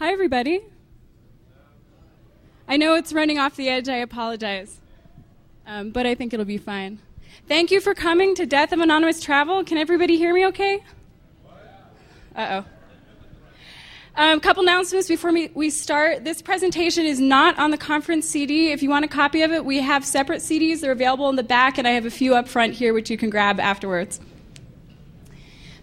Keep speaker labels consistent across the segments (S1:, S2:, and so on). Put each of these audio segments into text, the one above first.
S1: Hi, everybody. I know it's running off the edge. I apologize. But I think it'll be fine. Thank you for coming to Death of Anonymous Travel. Can everybody hear me okay? Uh-oh. A couple announcements before we start. This presentation is not on the conference CD. If you want a copy of it, we have separate CDs. They're available in the back, and I have a few up front here which you can grab afterwards.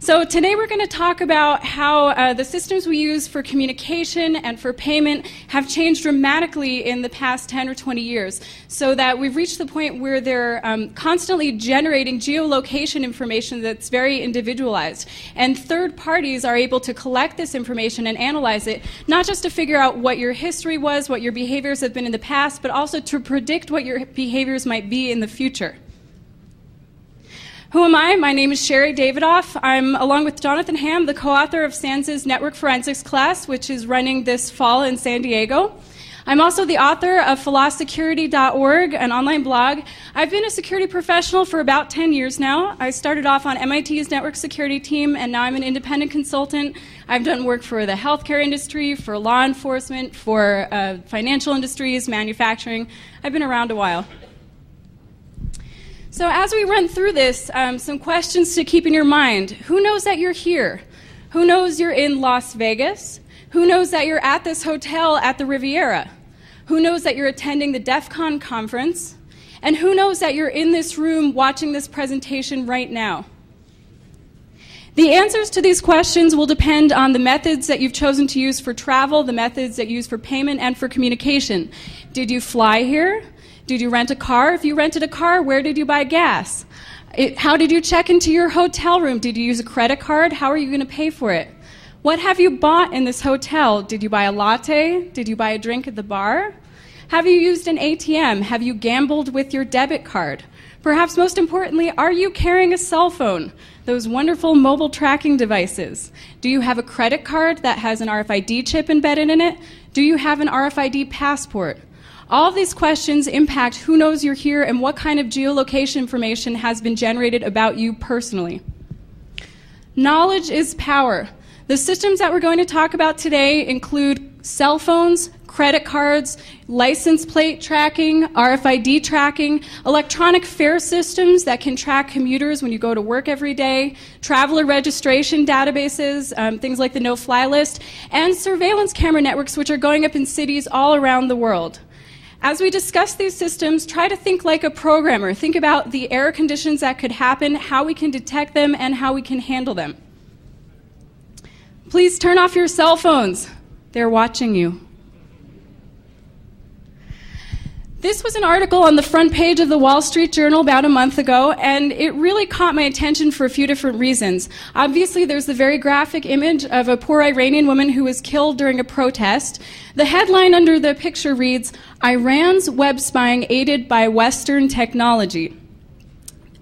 S1: So today we're going to talk about how the systems we use for communication and for payment have changed dramatically in the past 10 or 20 years, so that we've reached the point where they're constantly generating geolocation information that's very individualized. And third parties are able to collect this information and analyze it, not just to figure out what your history was, what your behaviors have been in the past, but also to predict what your behaviors might be in the future. Who am I? My name is Sherry Davidoff. I'm, along with Jonathan Ham, the co-author of SANS's Network Forensics class, which is running this fall in San Diego. I'm also the author of philosecurity.org, an online blog. I've been a security professional for about 10 years now. I started off on MIT's network security team, and now I'm an independent consultant. I've done work for the healthcare industry, for law enforcement, for financial industries, manufacturing. I've been around a while. So as we run through this, some questions to keep in your mind. Who knows that you're here? Who knows you're in Las Vegas? Who knows that you're at this hotel at the Riviera? Who knows that you're attending the DEFCON conference? And who knows that you're in this room watching this presentation right now? The answers to these questions will depend on the methods that you've chosen to use for travel, the methods that you use for payment and for communication. Did you fly here? Did you rent a car? If you rented a car, where did you buy gas? How did you check into your hotel room? Did you use a credit card? How are you going to pay for it? What have you bought in this hotel? Did you buy a latte? Did you buy a drink at the bar? Have you used an ATM? Have you gambled with your debit card? Perhaps most importantly, are you carrying a cell phone? Those wonderful mobile tracking devices. Do you have a credit card that has an RFID chip embedded in it? Do you have an RFID passport? All of these questions impact who knows you're here and what kind of geolocation information has been generated about you personally. Knowledge is power. The systems that we're going to talk about today include cell phones, credit cards, license plate tracking, RFID tracking, electronic fare systems that can track commuters when you go to work every day, traveler registration databases, things like the no-fly list, and surveillance camera networks which are going up in cities all around the world. As we discuss these systems, try to think like a programmer. Think about the error conditions that could happen, how we can detect them, and how we can handle them. Please turn off your cell phones. They're watching you. This was an article on the front page of the Wall Street Journal about a month ago, and it really caught my attention for a few different reasons. Obviously, there's the very graphic image of a poor Iranian woman who was killed during a protest. The headline under the picture reads, "Iran's web spying aided by Western technology."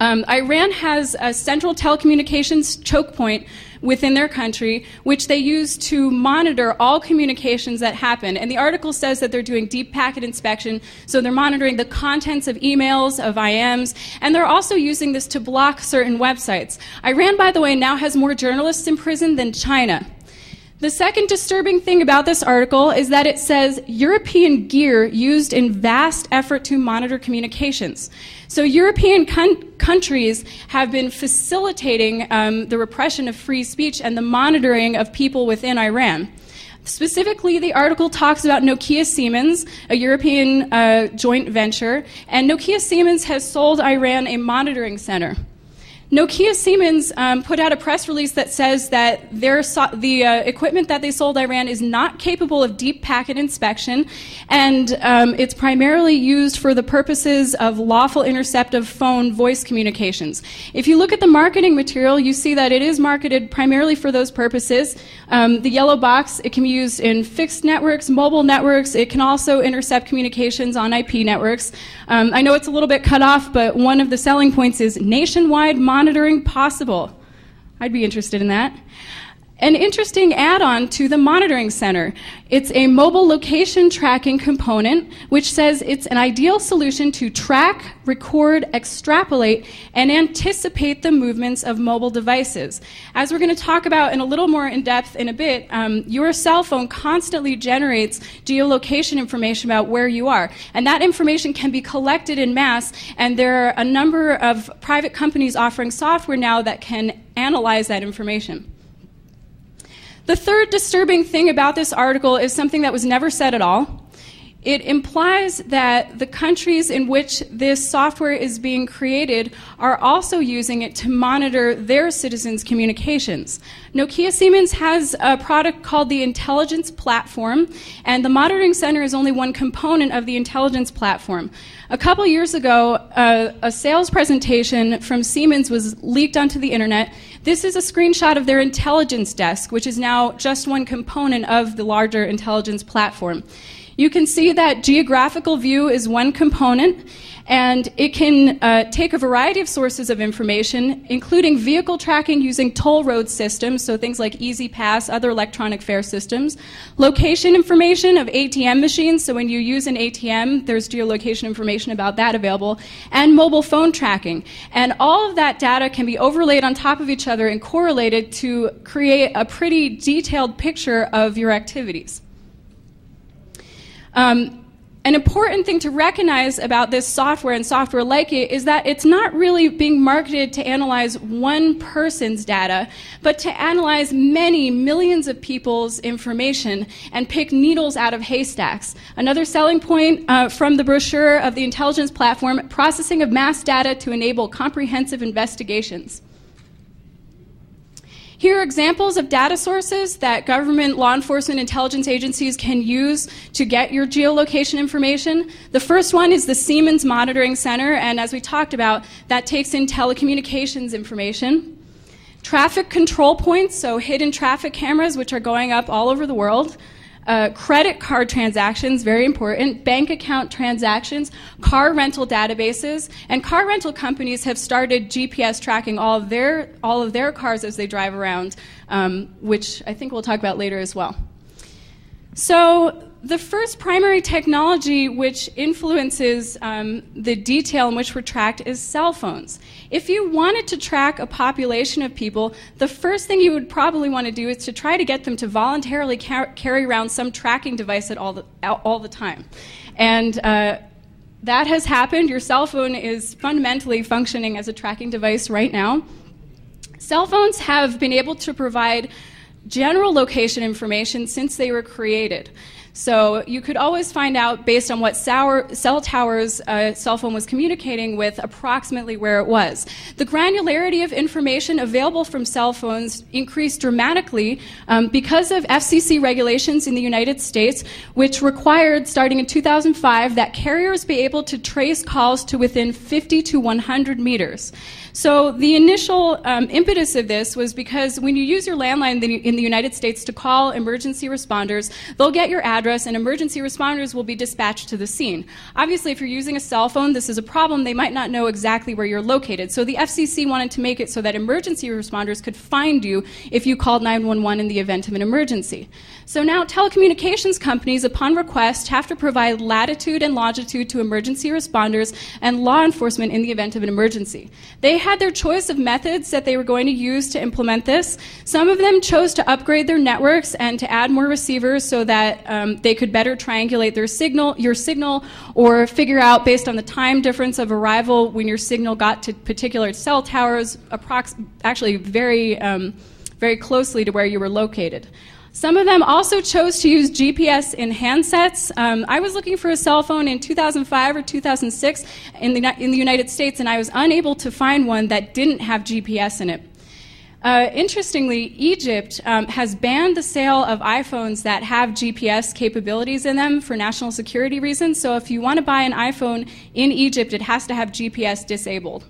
S1: Iran has a central telecommunications choke point within their country, which they use to monitor all communications that happen. And the article says that they're doing deep packet inspection, so they're monitoring the contents of emails, of IMs, and they're also using this to block certain websites. Iran, by the way, now has more journalists in prison than China. The second disturbing thing about this article is that it says European gear used in vast effort to monitor communications. So European countries have been facilitating the repression of free speech and the monitoring of people within Iran. Specifically, the article talks about Nokia Siemens, a European joint venture, and Nokia Siemens has sold Iran a monitoring center. Nokia Siemens put out a press release that says that the equipment that they sold Iran is not capable of deep packet inspection, and it's primarily used for the purposes of lawful intercept of phone voice communications. If you look at the marketing material, you see that it is marketed primarily for those purposes. The yellow box, it can be used in fixed networks, mobile networks. It can also intercept communications on IP networks. I know it's a little bit cut off, but one of the selling points is nationwide monitoring possible. I'd be interested in that. An interesting add-on to the monitoring center. It's a mobile location tracking component, which says it's an ideal solution to track, record, extrapolate, and anticipate the movements of mobile devices. As we're going to talk about in a little more in depth in a bit, your cell phone constantly generates geolocation information about where you are. And that information can be collected in mass, and there are a number of private companies offering software now that can analyze that information. The third disturbing thing about this article is something that was never said at all. It implies that the countries in which this software is being created are also using it to monitor their citizens' communications. Nokia Siemens has a product called the Intelligence Platform, and the Monitoring Center is only one component of the Intelligence Platform. A couple years ago, a sales presentation from Siemens was leaked onto the internet. This is a screenshot of their intelligence desk, which is now just one component of the larger intelligence platform. You can see that geographical view is one component, and it can take a variety of sources of information, including vehicle tracking using toll road systems, so things like Easy Pass, other electronic fare systems, location information of ATM machines, so when you use an ATM, there's geolocation information about that available, and mobile phone tracking. And all of that data can be overlaid on top of each other and correlated to create a pretty detailed picture of your activities. An important thing to recognize about this software and software like it is that it's not really being marketed to analyze one person's data, but to analyze many millions of people's information and pick needles out of haystacks. Another selling point from the brochure of the Intelligence Platform, processing of mass data to enable comprehensive investigations. Here are examples of data sources that government, law enforcement, intelligence agencies can use to get your geolocation information. The first one is the Siemens Monitoring Center, and as we talked about, that takes in telecommunications information. Traffic control points, so hidden traffic cameras, which are going up all over the world. Credit card transactions, very important, bank account transactions, car rental databases, and car rental companies have started GPS tracking all of their cars as they drive around, which I think we'll talk about later as well. So the first primary technology which influences the detail in which we're tracked is cell phones. If you wanted to track a population of people, the first thing you would probably want to do is to try to get them to voluntarily carry around some tracking device all the time. And that has happened. Your cell phone is fundamentally functioning as a tracking device right now. Cell phones have been able to provide general location information since they were created. So you could always find out, based on what cell towers a cell phone was communicating with, approximately where it was. The granularity of information available from cell phones increased dramatically because of FCC regulations in the United States, which required, starting in 2005, that carriers be able to trace calls to within 50 to 100 meters. So the initial impetus of this was because when you use your landline in the United States to call emergency responders, they'll get your address and emergency responders will be dispatched to the scene. Obviously, if you're using a cell phone, this is a problem. They might not know exactly where you're located. So the FCC wanted to make it so that emergency responders could find you if you called 911 in the event of an emergency. So now telecommunications companies, upon request, have to provide latitude and longitude to emergency responders and law enforcement in the event of an emergency. They had their choice of methods that they were going to use to implement this. Some of them chose to upgrade their networks and to add more receivers so that they could better triangulate your signal, or figure out, based on the time difference of arrival when your signal got to particular cell towers, actually very closely to where you were located. Some of them also chose to use GPS in handsets. I was looking for a cell phone in 2005 or 2006 in the United States, and I was unable to find one that didn't have GPS in it. Interestingly, Egypt has banned the sale of iPhones that have GPS capabilities in them for national security reasons. So if you want to buy an iPhone in Egypt, it has to have GPS disabled.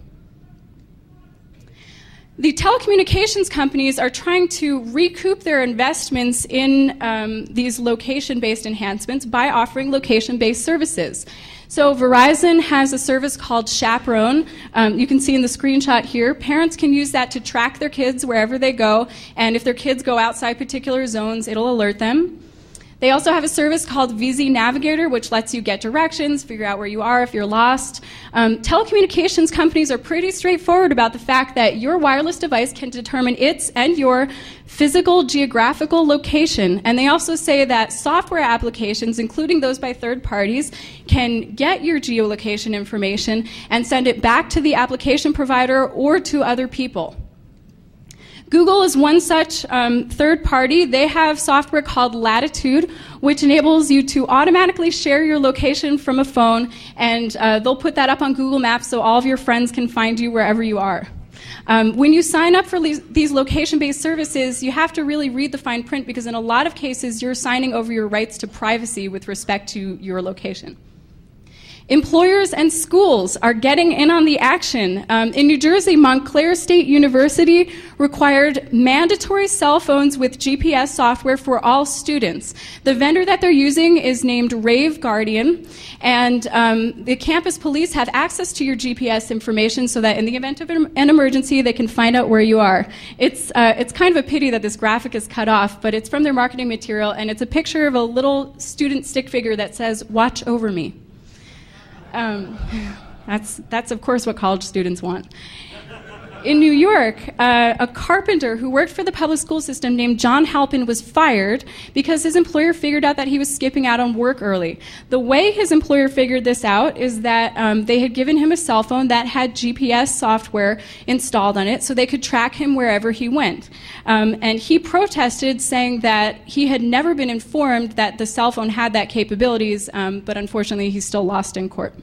S1: The telecommunications companies are trying to recoup their investments in these location-based enhancements by offering location-based services. So Verizon has a service called Chaperone. You can see in the screenshot here, parents can use that to track their kids wherever they go, and if their kids go outside particular zones, it'll alert them. They also have a service called VZ Navigator, which lets you get directions, figure out where you are if you're lost. Telecommunications companies are pretty straightforward about the fact that your wireless device can determine its and your physical geographical location. And they also say that software applications, including those by third parties, can get your geolocation information and send it back to the application provider or to other people. Google is one such third party. They have software called Latitude, which enables you to automatically share your location from a phone, and they'll put that up on Google Maps so all of your friends can find you wherever you are. When you sign up for these location-based services, you have to really read the fine print because in a lot of cases you're signing over your rights to privacy with respect to your location. Employers and schools are getting in on the action. In New Jersey, Montclair State University required mandatory cell phones with GPS software for all students. The vendor that they're using is named Rave Guardian, and the campus police have access to your GPS information so that in the event of an emergency, they can find out where you are. It's kind of a pity that this graphic is cut off, but it's from their marketing material, and it's a picture of a little student stick figure that says, "Watch over me." That's of course what college students want. In New York, a carpenter who worked for the public school system named John Halpin was fired because his employer figured out that he was skipping out on work early. The way his employer figured this out is that they had given him a cell phone that had GPS software installed on it so they could track him wherever he went. And he protested, saying that he had never been informed that the cell phone had that capabilities, but unfortunately he still lost in court.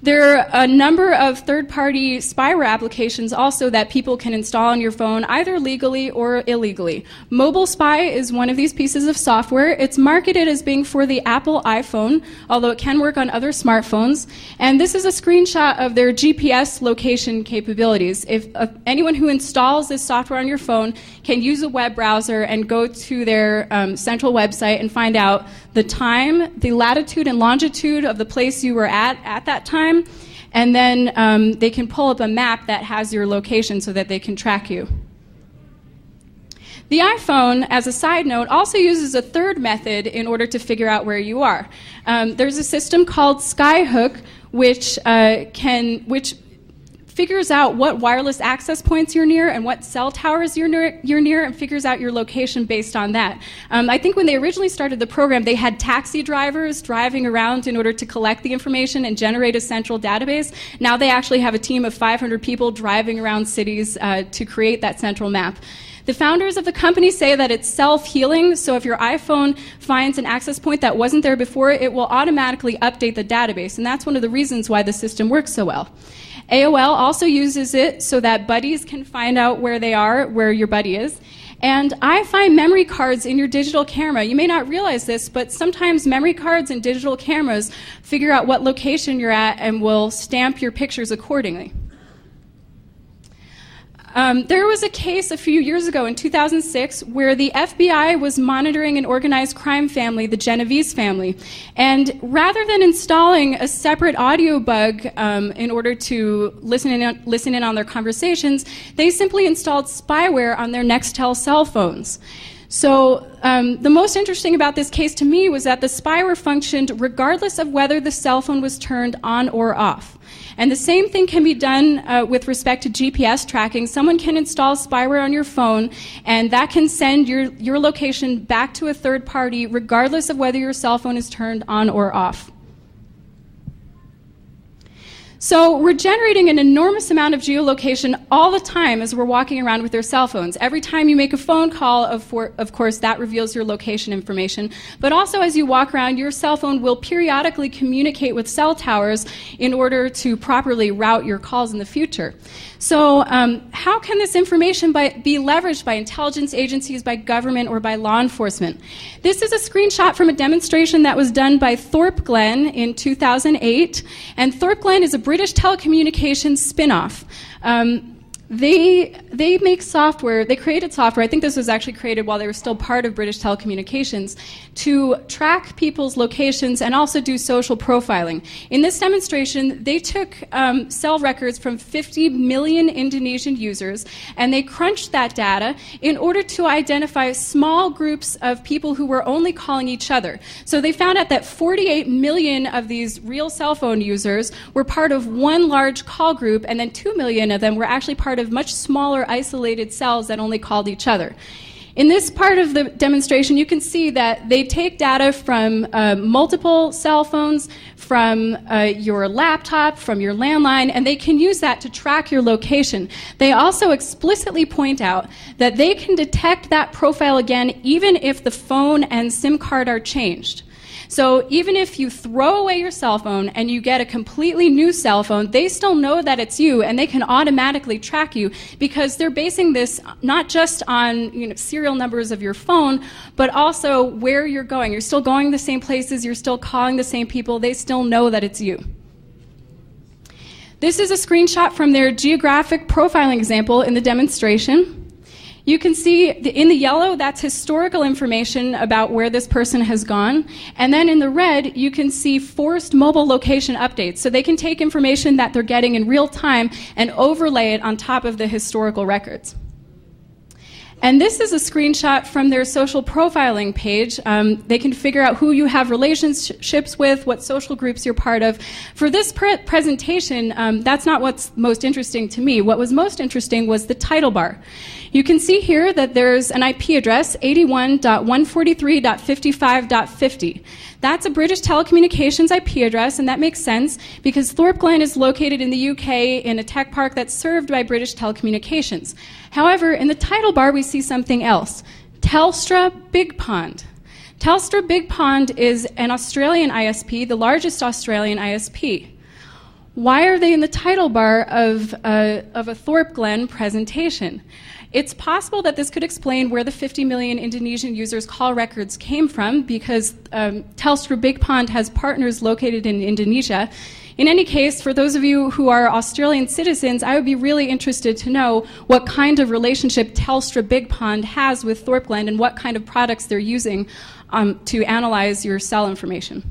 S1: There are a number of third-party spyware applications also that people can install on your phone, either legally or illegally. Mobile Spy is one of these pieces of software. It's marketed as being for the Apple iPhone, although it can work on other smartphones. And this is a screenshot of their GPS location capabilities. If anyone who installs this software on your phone can use a web browser and go to their central website and find out the time, the latitude and longitude of the place you were at that time, and then they can pull up a map that has your location so that they can track you. The iPhone, as a side note, also uses a third method in order to figure out where you are. There's a system called Skyhook, which figures out what wireless access points you're near and what cell towers you're near and figures out your location based on that. I think when they originally started the program, they had taxi drivers driving around in order to collect the information and generate a central database. Now they actually have a team of 500 people driving around cities to create that central map. The founders of the company say that it's self-healing, so if your iPhone finds an access point that wasn't there before, it will automatically update the database, and that's one of the reasons why the system works so well. AOL also uses it so that buddies can find out where they are, where your buddy is. And I find memory cards in your digital camera. You may not realize this, but sometimes memory cards and digital cameras figure out what location you're at and will stamp your pictures accordingly. There was a case a few years ago in 2006 where the FBI was monitoring an organized crime family, the Genovese family, and rather than installing a separate audio bug in order to listen in on their conversations, they simply installed spyware on their Nextel cell phones. So the most interesting about this case to me was that the spyware functioned regardless of whether the cell phone was turned on or off. And the same thing can be done with respect to GPS tracking. Someone can install spyware on your phone, and that can send your location back to a third party regardless of whether your cell phone is turned on or off. So we're generating an enormous amount of geolocation all the time as we're walking around with our cell phones. Every time you make a phone call, of course, that reveals your location information. But also as you walk around, your cell phone will periodically communicate with cell towers in order to properly route your calls in the future. So how can this information be leveraged by intelligence agencies, by government, or by law enforcement? This is a screenshot from a demonstration that was done by Thorpe Glen in 2008. And Thorpe Glen is a British Telecommunications spin-off. They make software, they created software, I think this was actually created while they were still part of British Telecommunications, to track people's locations and also do social profiling. In this demonstration, they took cell records from 50 million Indonesian users, and they crunched that data in order to identify small groups of people who were only calling each other. So they found out that 48 million of these real cell phone users were part of one large call group, and then 2 million of them were actually part of much smaller isolated cells that only called each other. In this part of the demonstration, you can see that they take data from multiple cell phones, from your laptop, from your landline, and they can use that to track your location. They also explicitly point out that they can detect that profile again even if the phone and SIM card are changed. So even if you throw away your cell phone and you get a completely new cell phone, they still know that it's you, and they can automatically track you because they're basing this not just on serial numbers of your phone, but also where you're going. You're still going the same places, you're still calling the same people, they still know that it's you. This is a screenshot from their geographic profiling example in the demonstration. You can see in the yellow, that's historical information about where this person has gone. And then in the red, you can see forced mobile location updates. So they can take information that they're getting in real time and overlay it on top of the historical records. And this is a screenshot from their social profiling page. They can figure out who you have relationships with, what social groups you're part of. For this presentation, that's not what's most interesting to me. What was most interesting was the title bar. You can see here that there's an IP address, 81.143.55.50. That's a British Telecommunications IP address, and that makes sense because Thorpe Glen is located in the UK in a tech park that's served by British Telecommunications. However, in the title bar, we see something else, Telstra Big Pond. Telstra Big Pond is an Australian ISP, the largest Australian ISP. Why are they in the title bar of a Thorpe Glen presentation? It's possible that this could explain where the 50 million Indonesian users' call records came from because Telstra Big Pond has partners located in Indonesia. In any case, for those of you who are Australian citizens, I would be really interested to know what kind of relationship Telstra Big Pond has with Thorpe Glen and what kind of products they're using to analyze your cell information.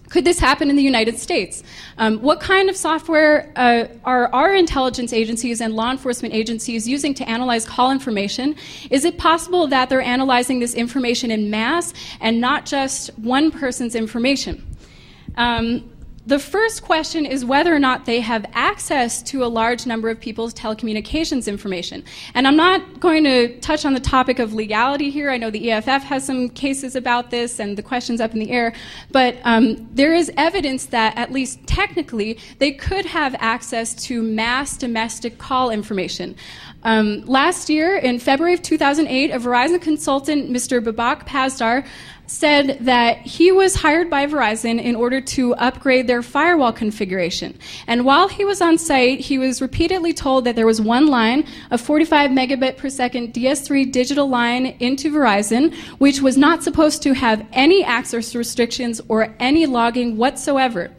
S1: Could this happen in the United States? What kind of software are our intelligence agencies and law enforcement agencies using to analyze call information? Is it possible that they're analyzing this information in mass and not just one person's information? The first question is whether or not they have access to a large number of people's telecommunications information. And I'm not going to touch on the topic of legality here. I know the EFF has some cases about this and the question's up in the air. But there is evidence that, at least technically, they could have access to mass domestic call information. Last year, in February of 2008, a Verizon consultant, Mr. Babak Pazdar, said that he was hired by Verizon in order to upgrade their firewall configuration. And while he was on site, he was repeatedly told that there was one line, a 45 megabit per second DS3 digital line into Verizon, which was not supposed to have any access restrictions or any logging whatsoever.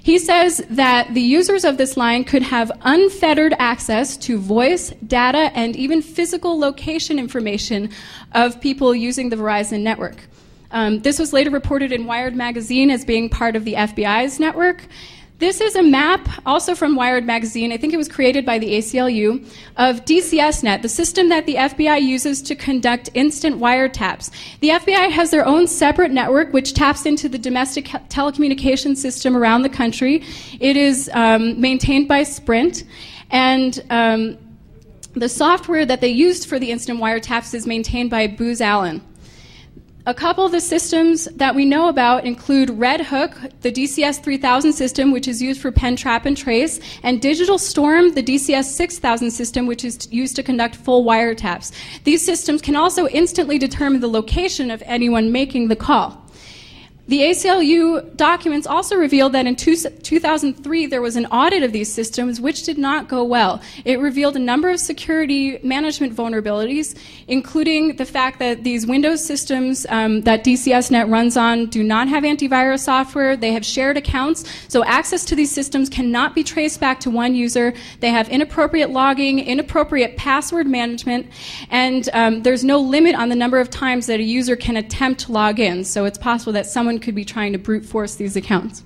S1: He says that the users of this line could have unfettered access to voice, data, and even physical location information of people using the Verizon network. This was later reported in Wired magazine as being part of the FBI's network. This is a map, also from Wired magazine, I think it was created by the ACLU, of DCSNet, the system that the FBI uses to conduct instant wiretaps. The FBI has their own separate network which taps into the domestic telecommunications system around the country. It is maintained by Sprint, and the software that they used for the instant wiretaps is maintained by Booz Allen. A couple of the systems that we know about include Red Hook, the DCS 3000 system, which is used for pen, trap, and trace, and Digital Storm, the DCS 6000 system, which is used to conduct full wiretaps. These systems can also instantly determine the location of anyone making the call. The ACLU documents also revealed that in 2003 there was an audit of these systems which did not go well. It revealed a number of security management vulnerabilities, including the fact that these Windows systems that DCSNet runs on do not have antivirus software. They have shared accounts, so access to these systems cannot be traced back to one user. They have inappropriate logging, inappropriate password management, and there's no limit on the number of times that a user can attempt to log in, so it's possible that someone could be trying to brute force these accounts.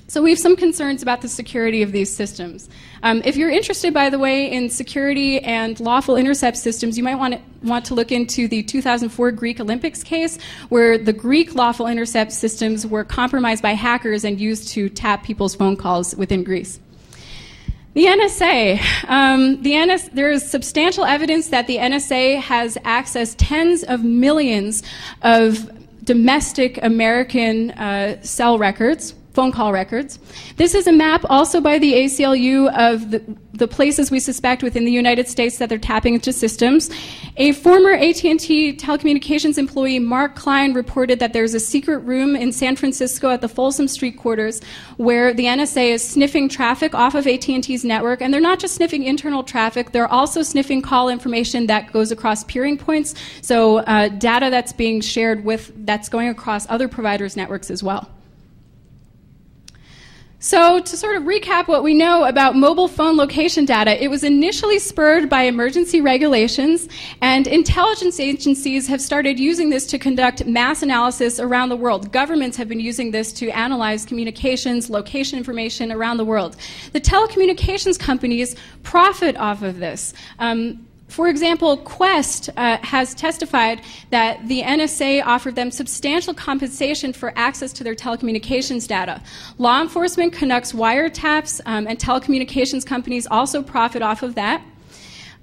S1: So we have some concerns about the security of these systems. If you're interested, by the way, in security and lawful intercept systems, you might want to look into the 2004 Greek Olympics case, where the Greek lawful intercept systems were compromised by hackers and used to tap people's phone calls within Greece. The NSA. There is substantial evidence that the NSA has accessed tens of millions of domestic American cell records, phone call records. This is a map also by the ACLU of the places we suspect within the United States that they're tapping into systems. A former AT&T telecommunications employee, Mark Klein, reported that there's a secret room in San Francisco at the Folsom Street quarters where the NSA is sniffing traffic off of AT&T's network, and they're not just sniffing internal traffic, they're also sniffing call information that goes across peering points, so data that's being shared that's going across other providers' networks as well. So to sort of recap what we know about mobile phone location data, it was initially spurred by emergency regulations, and intelligence agencies have started using this to conduct mass analysis around the world. Governments have been using this to analyze communications, location information around the world. The telecommunications companies profit off of this. For example, Quest has testified that the NSA offered them substantial compensation for access to their telecommunications data. Law enforcement conducts wiretaps, and telecommunications companies also profit off of that.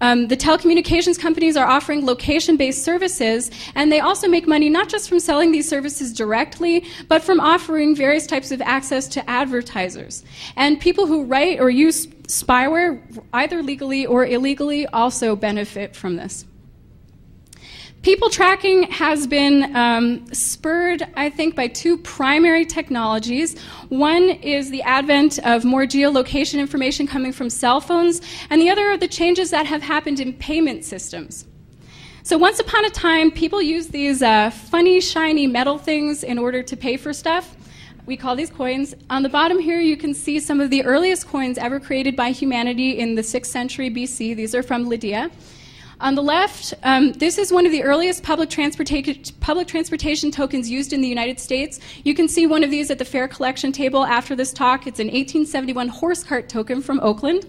S1: The telecommunications companies are offering location-based services, and they also make money not just from selling these services directly, but from offering various types of access to advertisers. And people who write or use spyware, either legally or illegally, also benefit from this. People tracking has been spurred, I think, by two primary technologies. One is the advent of more geolocation information coming from cell phones, and the other are the changes that have happened in payment systems. So once upon a time, people used these funny, shiny metal things in order to pay for stuff. We call these coins. On the bottom here, you can see some of the earliest coins ever created by humanity in the 6th century BC. These are from Lydia. On the left, this is one of the earliest public transportation tokens used in the United States. You can see one of these at the fare collection table after this talk. It's an 1871 horse cart token from Oakland.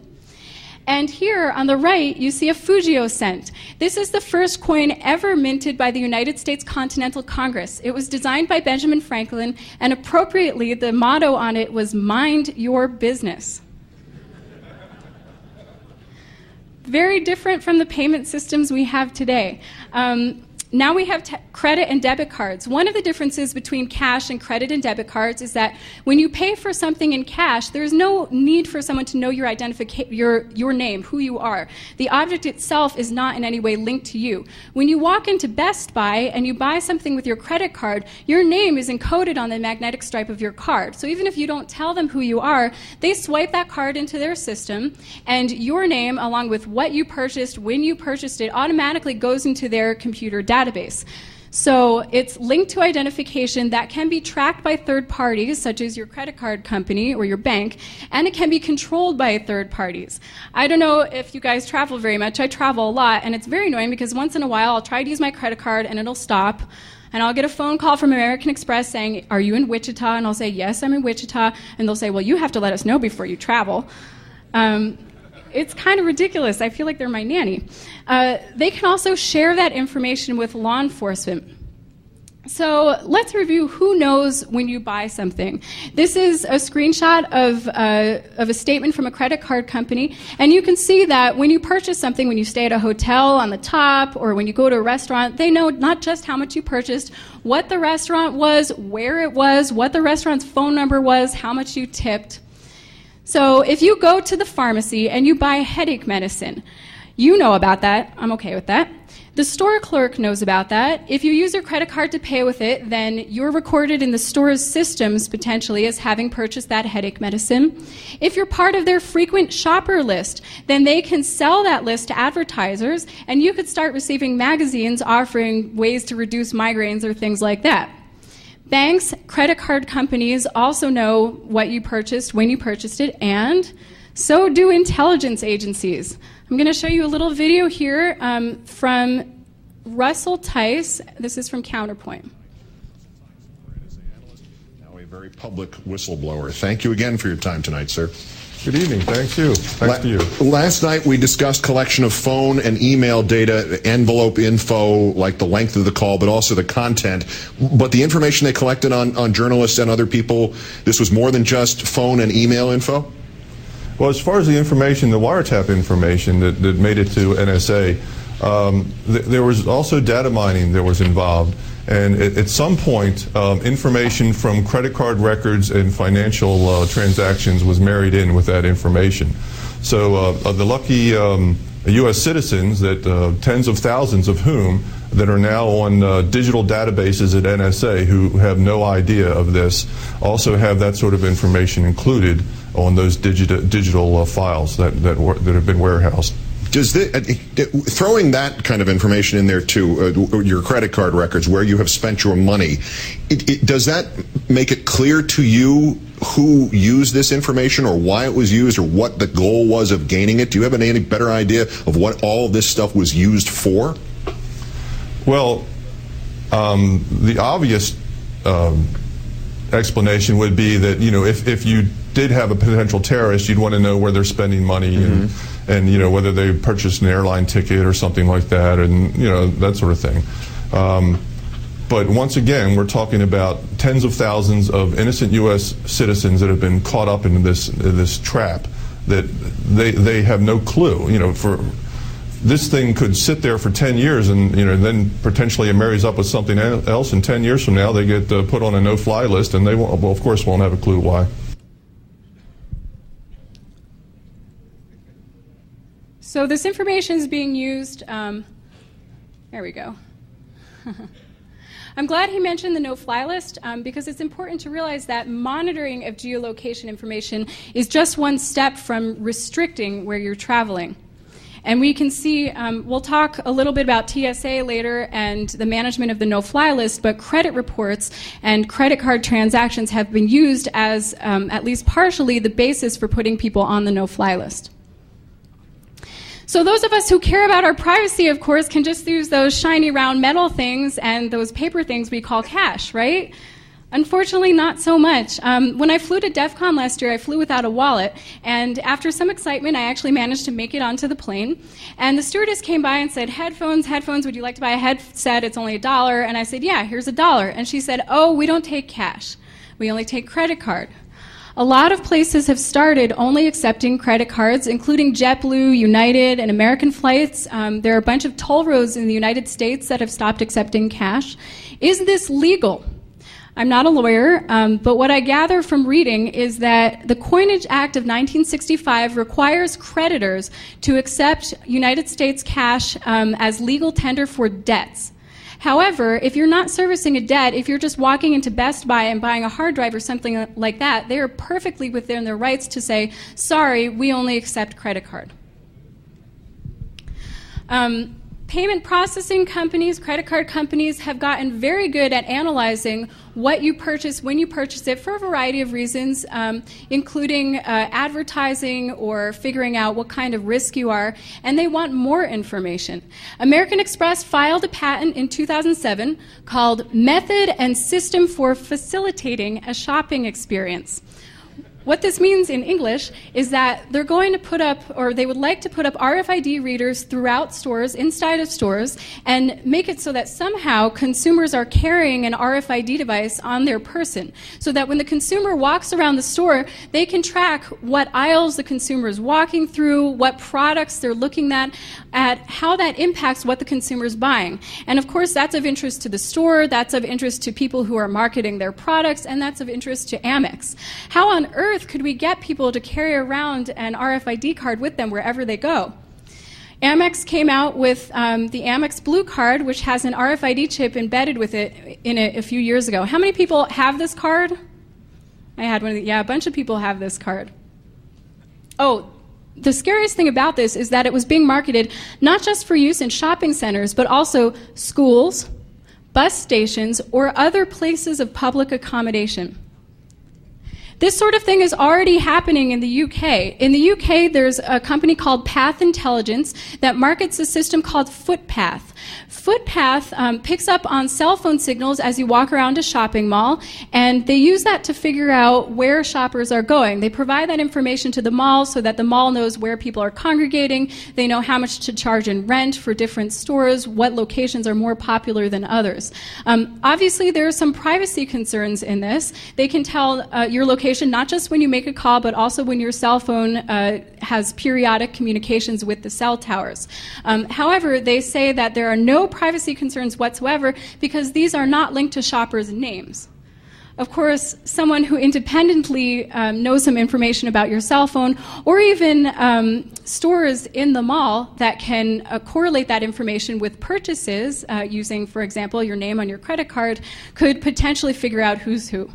S1: And here on the right, you see a Fujio cent. This is the first coin ever minted by the United States Continental Congress. It was designed by Benjamin Franklin, and appropriately, the motto on it was, "Mind your business." Very different from the payment systems we have today. Now we have credit and debit cards. One of the differences between cash and credit and debit cards is that when you pay for something in cash, there's no need for someone to know your your name, who you are. The object itself is not in any way linked to you. When you walk into Best Buy and you buy something with your credit card, your name is encoded on the magnetic stripe of your card. So even if you don't tell them who you are, they swipe that card into their system, and your name, along with what you purchased, when you purchased it, automatically goes into their computer database. So it's linked to identification that can be tracked by third parties, such as your credit card company or your bank, and it can be controlled by third parties. I don't know if you guys travel very much. I travel a lot, and it's very annoying because once in a while I'll try to use my credit card and it'll stop, and I'll get a phone call from American Express saying, "Are you in Wichita?" And I'll say, "Yes, I'm in Wichita," and they'll say, "Well, you have to let us know before you travel." It's kind of ridiculous. I feel like they're my nanny. They can also share that information with law enforcement. So let's review who knows when you buy something. This is a screenshot of a statement from a credit card company, and you can see that when you purchase something, when you stay at a hotel on the top, or when you go to a restaurant, they know not just how much you purchased, what the restaurant was, where it was, what the restaurant's phone number was, how much you tipped. So if you go to the pharmacy and you buy headache medicine, you know about that. I'm okay with that. The store clerk knows about that. If you use your credit card to pay with it, then you're recorded in the store's systems potentially as having purchased that headache medicine. If you're part of their frequent shopper list, then they can sell that list to advertisers, and you could start receiving magazines offering ways to reduce migraines or things like that. Banks, credit card companies also know what you purchased, when you purchased it, and so do intelligence agencies. I'm going to show you a little video here from Russell Tice. This is from Counterpoint.
S2: Now a very public whistleblower. Thank you again for your time tonight, sir.
S3: Good evening. Thanks you. Thanks to you.
S2: Last night we discussed collection of phone and email data, envelope info, like the length of the call, but also the content. But the information they collected on journalists and other people, this was more than just phone and email info?
S3: Well, as far as the information, the wiretap information that made it to NSA, there was also data mining that was involved. And at some point, information from credit card records and financial transactions was married in with that information. So the lucky U.S. citizens, that tens of thousands of whom that are now on digital databases at NSA who have no idea of this, also have that sort of information included on those digital files that have been warehoused.
S2: Does throwing that kind of information in there too, your credit card records, where you have spent your money, does that make it clear to you who used this information or why it was used or what the goal was of gaining it? Do you have any better idea of what all of this stuff was used for?
S3: Well, the obvious explanation would be that, you know, if you did have a potential terrorist, you'd want to know where they're spending money and you know, whether they purchased an airline ticket or something like that, and you know, that sort of thing. But once again, we're talking about tens of thousands of innocent U.S. citizens that have been caught up in this trap that they have no clue. You know, for this thing could sit there for 10 years, and you know, then potentially it marries up with something else, and 10 years from now they get put on a no-fly list, and they won't, well, of course, won't have a clue why.
S1: So this information is being used, there we go. I'm glad he mentioned the no-fly list because it's important to realize that monitoring of geolocation information is just one step from restricting where you're traveling. And we can see, we'll talk a little bit about TSA later and the management of the no-fly list, but credit reports and credit card transactions have been used as at least partially the basis for putting people on the no-fly list. So those of us who care about our privacy, of course, can just use those shiny round metal things and those paper things we call cash, right? Unfortunately, not so much. When I flew to DEFCON last year, I flew without a wallet, and after some excitement, I actually managed to make it onto the plane. And the stewardess came by and said, headphones, would you like to buy a headset? It's only $1. And I said, yeah, here's $1. And she said, oh, we don't take cash. We only take credit card. A lot of places have started only accepting credit cards, including JetBlue, United, and American flights. There are a bunch of toll roads in the United States that have stopped accepting cash. Is this legal? I'm not a lawyer, but what I gather from reading is that the Coinage Act of 1965 requires creditors to accept United States cash as legal tender for debts. However, if you're not servicing a debt, if you're just walking into Best Buy and buying a hard drive or something like that, they are perfectly within their rights to say, sorry, we only accept credit card. Payment processing companies, credit card companies have gotten very good at analyzing what you purchase, when you purchase it, for a variety of reasons, including advertising or figuring out what kind of risk you are, and they want more information. American Express filed a patent in 2007 called Method and System for Facilitating a Shopping Experience. What this means in English is that they're going to put up, or they would like to put up RFID readers throughout stores, inside of stores, and make it so that somehow consumers are carrying an RFID device on their person, so that when the consumer walks around the store, they can track what aisles the consumer is walking through, what products they're looking at how that impacts what the consumer is buying. And of course, that's of interest to the store, that's of interest to people who are marketing their products, and that's of interest to Amex. How on earth could we get people to carry around an RFID card with them wherever they go? Amex came out with the Amex Blue Card, which has an RFID chip embedded with it in it a few years ago. How many people have this card? I had one of the, yeah, a bunch of people have this card. Oh, the scariest thing about this is that it was being marketed not just for use in shopping centers, but also schools, bus stations, or other places of public accommodation. This sort of thing is already happening in the UK. In the UK, there's a company called Path Intelligence that markets a system called Footpath. Footpath picks up on cell phone signals as you walk around a shopping mall, and they use that to figure out where shoppers are going. They provide that information to the mall so that the mall knows where people are congregating. They know how much to charge in rent for different stores, what locations are more popular than others. Obviously, there are some privacy concerns in this. They can tell your location not just when you make a call, but also when your cell phone has periodic communications with the cell towers. However, they say that there are no privacy concerns whatsoever because these are not linked to shoppers' names. Of course, someone who independently knows some information about your cell phone, or even stores in the mall that can correlate that information with purchases using, for example, your name on your credit card, could potentially figure out who's who.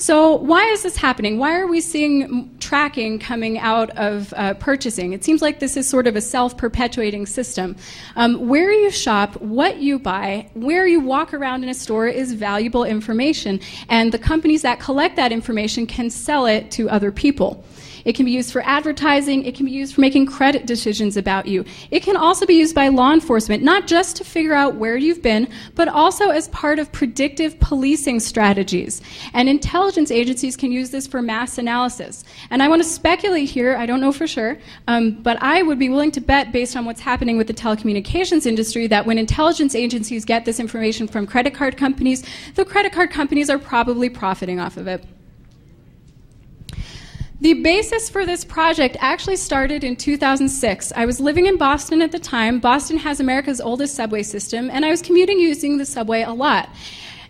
S1: So why is this happening? Why are we seeing tracking coming out of purchasing? It seems like this is sort of a self-perpetuating system. Where you shop, what you buy, where you walk around in a store is valuable information, and the companies that collect that information can sell it to other people. It can be used for advertising. It can be used for making credit decisions about you. It can also be used by law enforcement, not just to figure out where you've been, but also as part of predictive policing strategies. And intelligence agencies can use this for mass analysis. And I want to speculate here, I don't know for sure, but I would be willing to bet, based on what's happening with the telecommunications industry, that when intelligence agencies get this information from credit card companies, the credit card companies are probably profiting off of it. The basis for this project actually started in 2006. I was living in Boston at the time. Boston has America's oldest subway system, and I was commuting using the subway a lot.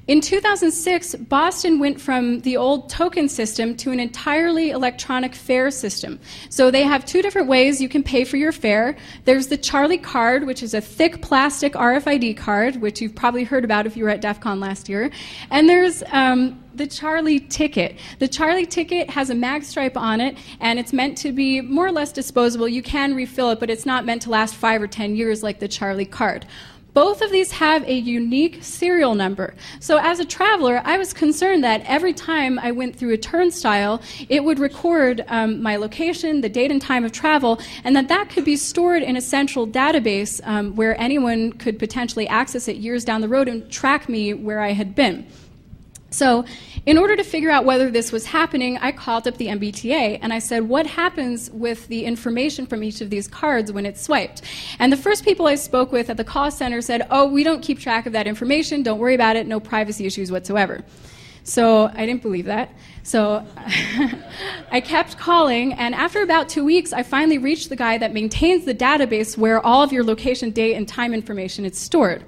S1: In 2006, Boston went from the old token system to an entirely electronic fare system. So they have two different ways you can pay for your fare. There's the Charlie card, which is a thick plastic RFID card, which you've probably heard about if you were at DEFCON last year. And there's the Charlie ticket. The Charlie ticket has a mag stripe on it, and it's meant to be more or less disposable. You can refill it, but it's not meant to last 5 or 10 years like the Charlie card. Both of these have a unique serial number. So as a traveler, I was concerned that every time I went through a turnstile, it would record my location, the date and time of travel, and that could be stored in a central database where anyone could potentially access it years down the road and track me where I had been. So in order to figure out whether this was happening, I called up the MBTA and I said, what happens with the information from each of these cards when it's swiped? And the first people I spoke with at the call center said, oh, we don't keep track of that information, don't worry about it, no privacy issues whatsoever. So I didn't believe that. So I kept calling, and after about 2 weeks, I finally reached the guy that maintains the database where all of your location, date, and time information is stored.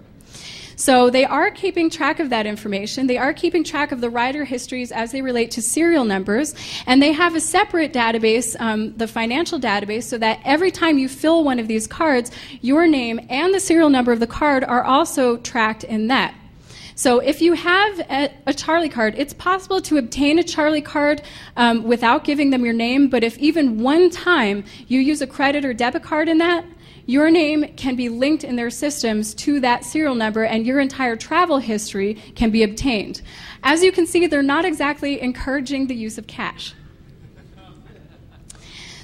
S1: So they are keeping track of that information. They are keeping track of the rider histories as they relate to serial numbers. And they have a separate database, the financial database, so that every time you fill one of these cards, your name and the serial number of the card are also tracked in that. So if you have a Charlie card, it's possible to obtain a Charlie card without giving them your name, but if even one time you use a credit or debit card in that, your name can be linked in their systems to that serial number, and your entire travel history can be obtained. As you can see, they're not exactly encouraging the use of cash.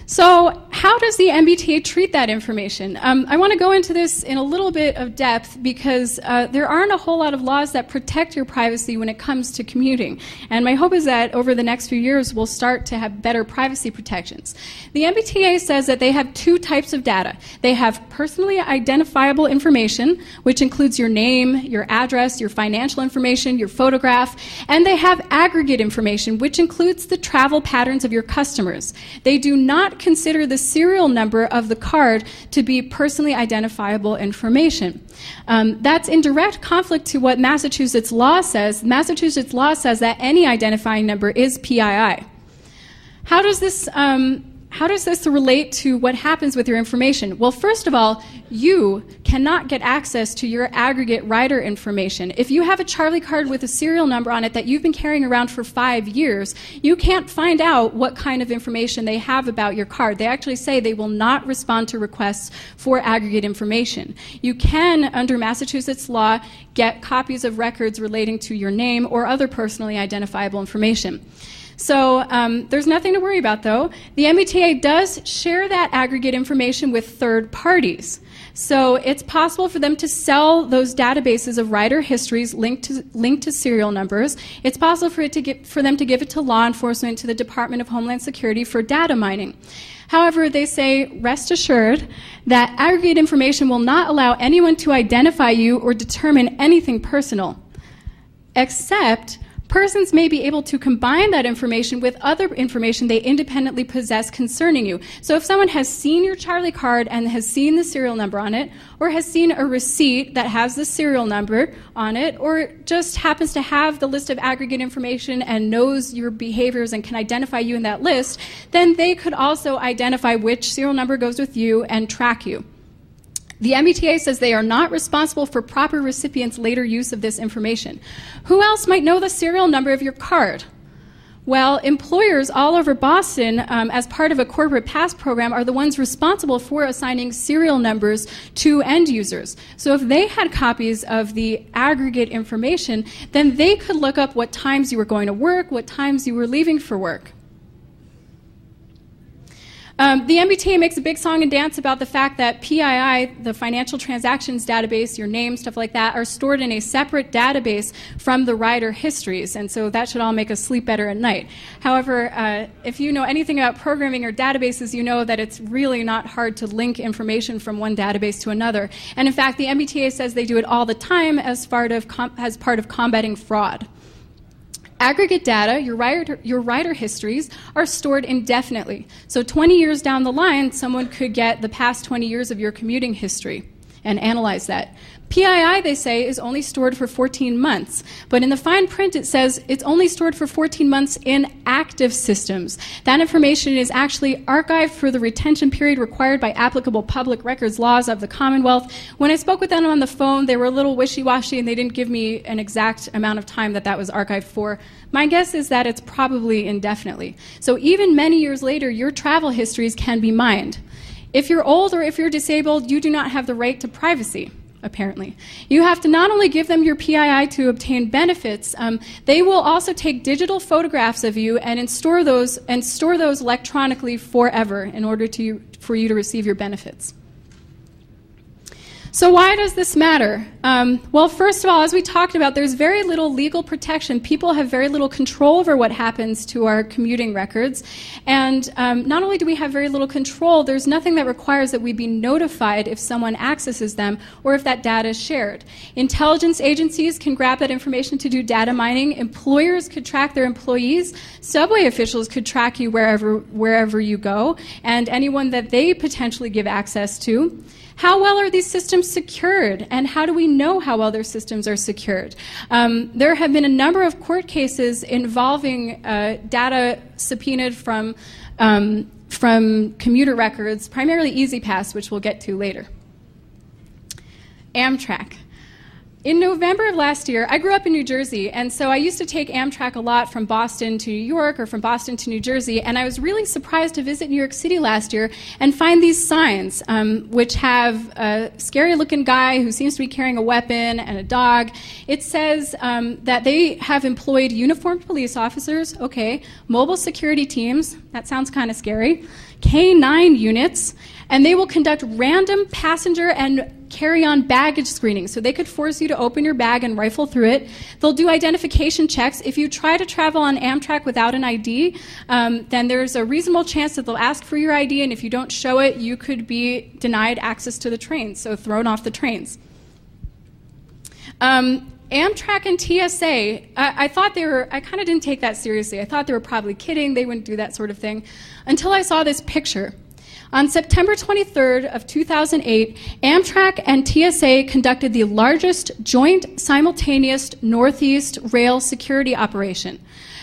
S1: So how does the MBTA treat that information? I want to go into this in a little bit of depth because there aren't a whole lot of laws that protect your privacy when it comes to commuting. And my hope is that over the next few years we'll start to have better privacy protections. The MBTA says that they have two types of data. They have personally identifiable information, which includes your name, your address, your financial information, your photograph, and they have aggregate information, which includes the travel patterns of your customers. They do not consider the serial number of the card to be personally identifiable information. That's in direct conflict to what Massachusetts law says. Massachusetts law says that any identifying number is PII. How does this how does this relate to what happens with your information? Well, first of all, you cannot get access to your aggregate rider information. If you have a Charlie card with a serial number on it that you've been carrying around for 5 years, you can't find out what kind of information they have about your card. They actually say they will not respond to requests for aggregate information. You can, under Massachusetts law, get copies of records relating to your name or other personally identifiable information. So there's nothing to worry about, though. The MBTA does share that aggregate information with third parties. So it's possible for them to sell those databases of rider histories linked to serial numbers. It's possible for them to give it to law enforcement, to the Department of Homeland Security for data mining. However, they say, rest assured that aggregate information will not allow anyone to identify you or determine anything personal, except persons may be able to combine that information with other information they independently possess concerning you. So if someone has seen your Charlie card and has seen the serial number on it, or has seen a receipt that has the serial number on it, or just happens to have the list of aggregate information and knows your behaviors and can identify you in that list, then they could also identify which serial number goes with you and track you. The MBTA says they are not responsible for proper recipients' later use of this information. Who else might know the serial number of your card? Well, employers all over Boston, as part of a corporate pass program, are the ones responsible for assigning serial numbers to end users. So if they had copies of the aggregate information, then they could look up what times you were going to work, what times you were leaving for work. The MBTA makes a big song and dance about the fact that PII, the financial transactions database, your name, stuff like that, are stored in a separate database from the rider histories, and so that should all make us sleep better at night. However, if you know anything about programming or databases, you know that it's really not hard to link information from one database to another. And in fact, the MBTA says they do it all the time as part of combating fraud. Aggregate data, your rider histories, are stored indefinitely. So 20 years down the line, someone could get the past 20 years of your commuting history and analyze that. PII, they say, is only stored for 14 months. But in the fine print, it says it's only stored for 14 months in active systems. That information is actually archived for the retention period required by applicable public records laws of the Commonwealth. When I spoke with them on the phone, they were a little wishy-washy, and they didn't give me an exact amount of time that was archived for. My guess is that it's probably indefinitely. So even many years later, your travel histories can be mined. If you're old or if you're disabled, you do not have the right to privacy, apparently. You have to not only give them your PII to obtain benefits, they will also take digital photographs of you and store those electronically forever in order for you to receive your benefits. So why does this matter? Well, first of all, as we talked about, there's very little legal protection. People have very little control over what happens to our commuting records. And not only do we have very little control, there's nothing that requires that we be notified if someone accesses them or if that data is shared. Intelligence agencies can grab that information to do data mining. Employers could track their employees. Subway officials could track you wherever you go, and anyone that they potentially give access to. How well are these systems secured, and how do we know how well their systems are secured? There have been a number of court cases involving data subpoenaed from commuter records, primarily EasyPass, which we'll get to later. Amtrak. In November of last year, I grew up in New Jersey, and so I used to take Amtrak a lot from Boston to New York or from Boston to New Jersey, and I was really surprised to visit New York City last year and find these signs, which have a scary-looking guy who seems to be carrying a weapon and a dog. It says that they have employed uniformed police officers, okay, mobile security teams, that sounds kind of scary, K-9 units, and they will conduct random passenger and carry-on baggage screening. So they could force you to open your bag and rifle through it. They'll do identification checks. If you try to travel on Amtrak without an ID, then there's a reasonable chance that they'll ask for your ID, and if you don't show it, you could be denied access to the trains, so thrown off the trains. Amtrak and TSA, I kind of didn't take that seriously. I thought they were probably kidding. They wouldn't do that sort of thing until I saw this picture. On September 23rd of 2008, Amtrak and TSA conducted the largest joint simultaneous Northeast rail security operation.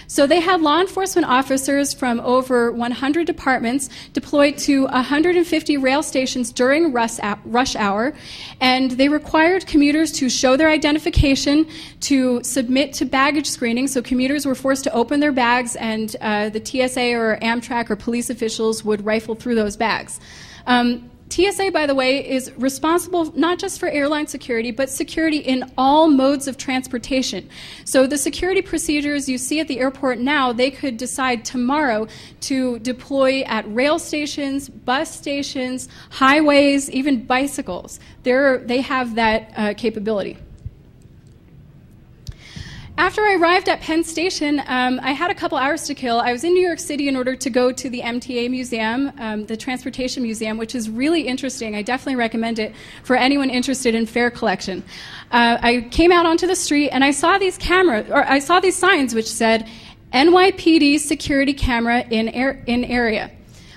S1: So they had law enforcement officers from over 100 departments deployed to 150 rail stations during rush hour, and they required commuters to show their identification, to submit to baggage screening, so commuters were forced to open their bags, and the TSA or Amtrak or police officials would rifle through those bags. TSA, by the way, is responsible not just for airline security, but security in all modes of transportation. So the security procedures you see at the airport now, they could decide tomorrow to deploy at rail stations, bus stations, highways, even bicycles. They have that capability. After I arrived at Penn Station, I had a couple hours to kill. I was in New York City in order to go to the MTA Museum, the Transportation Museum, which is really interesting. I definitely recommend it for anyone interested in fare collection. I came out onto the street and I saw these signs which said NYPD security camera in area.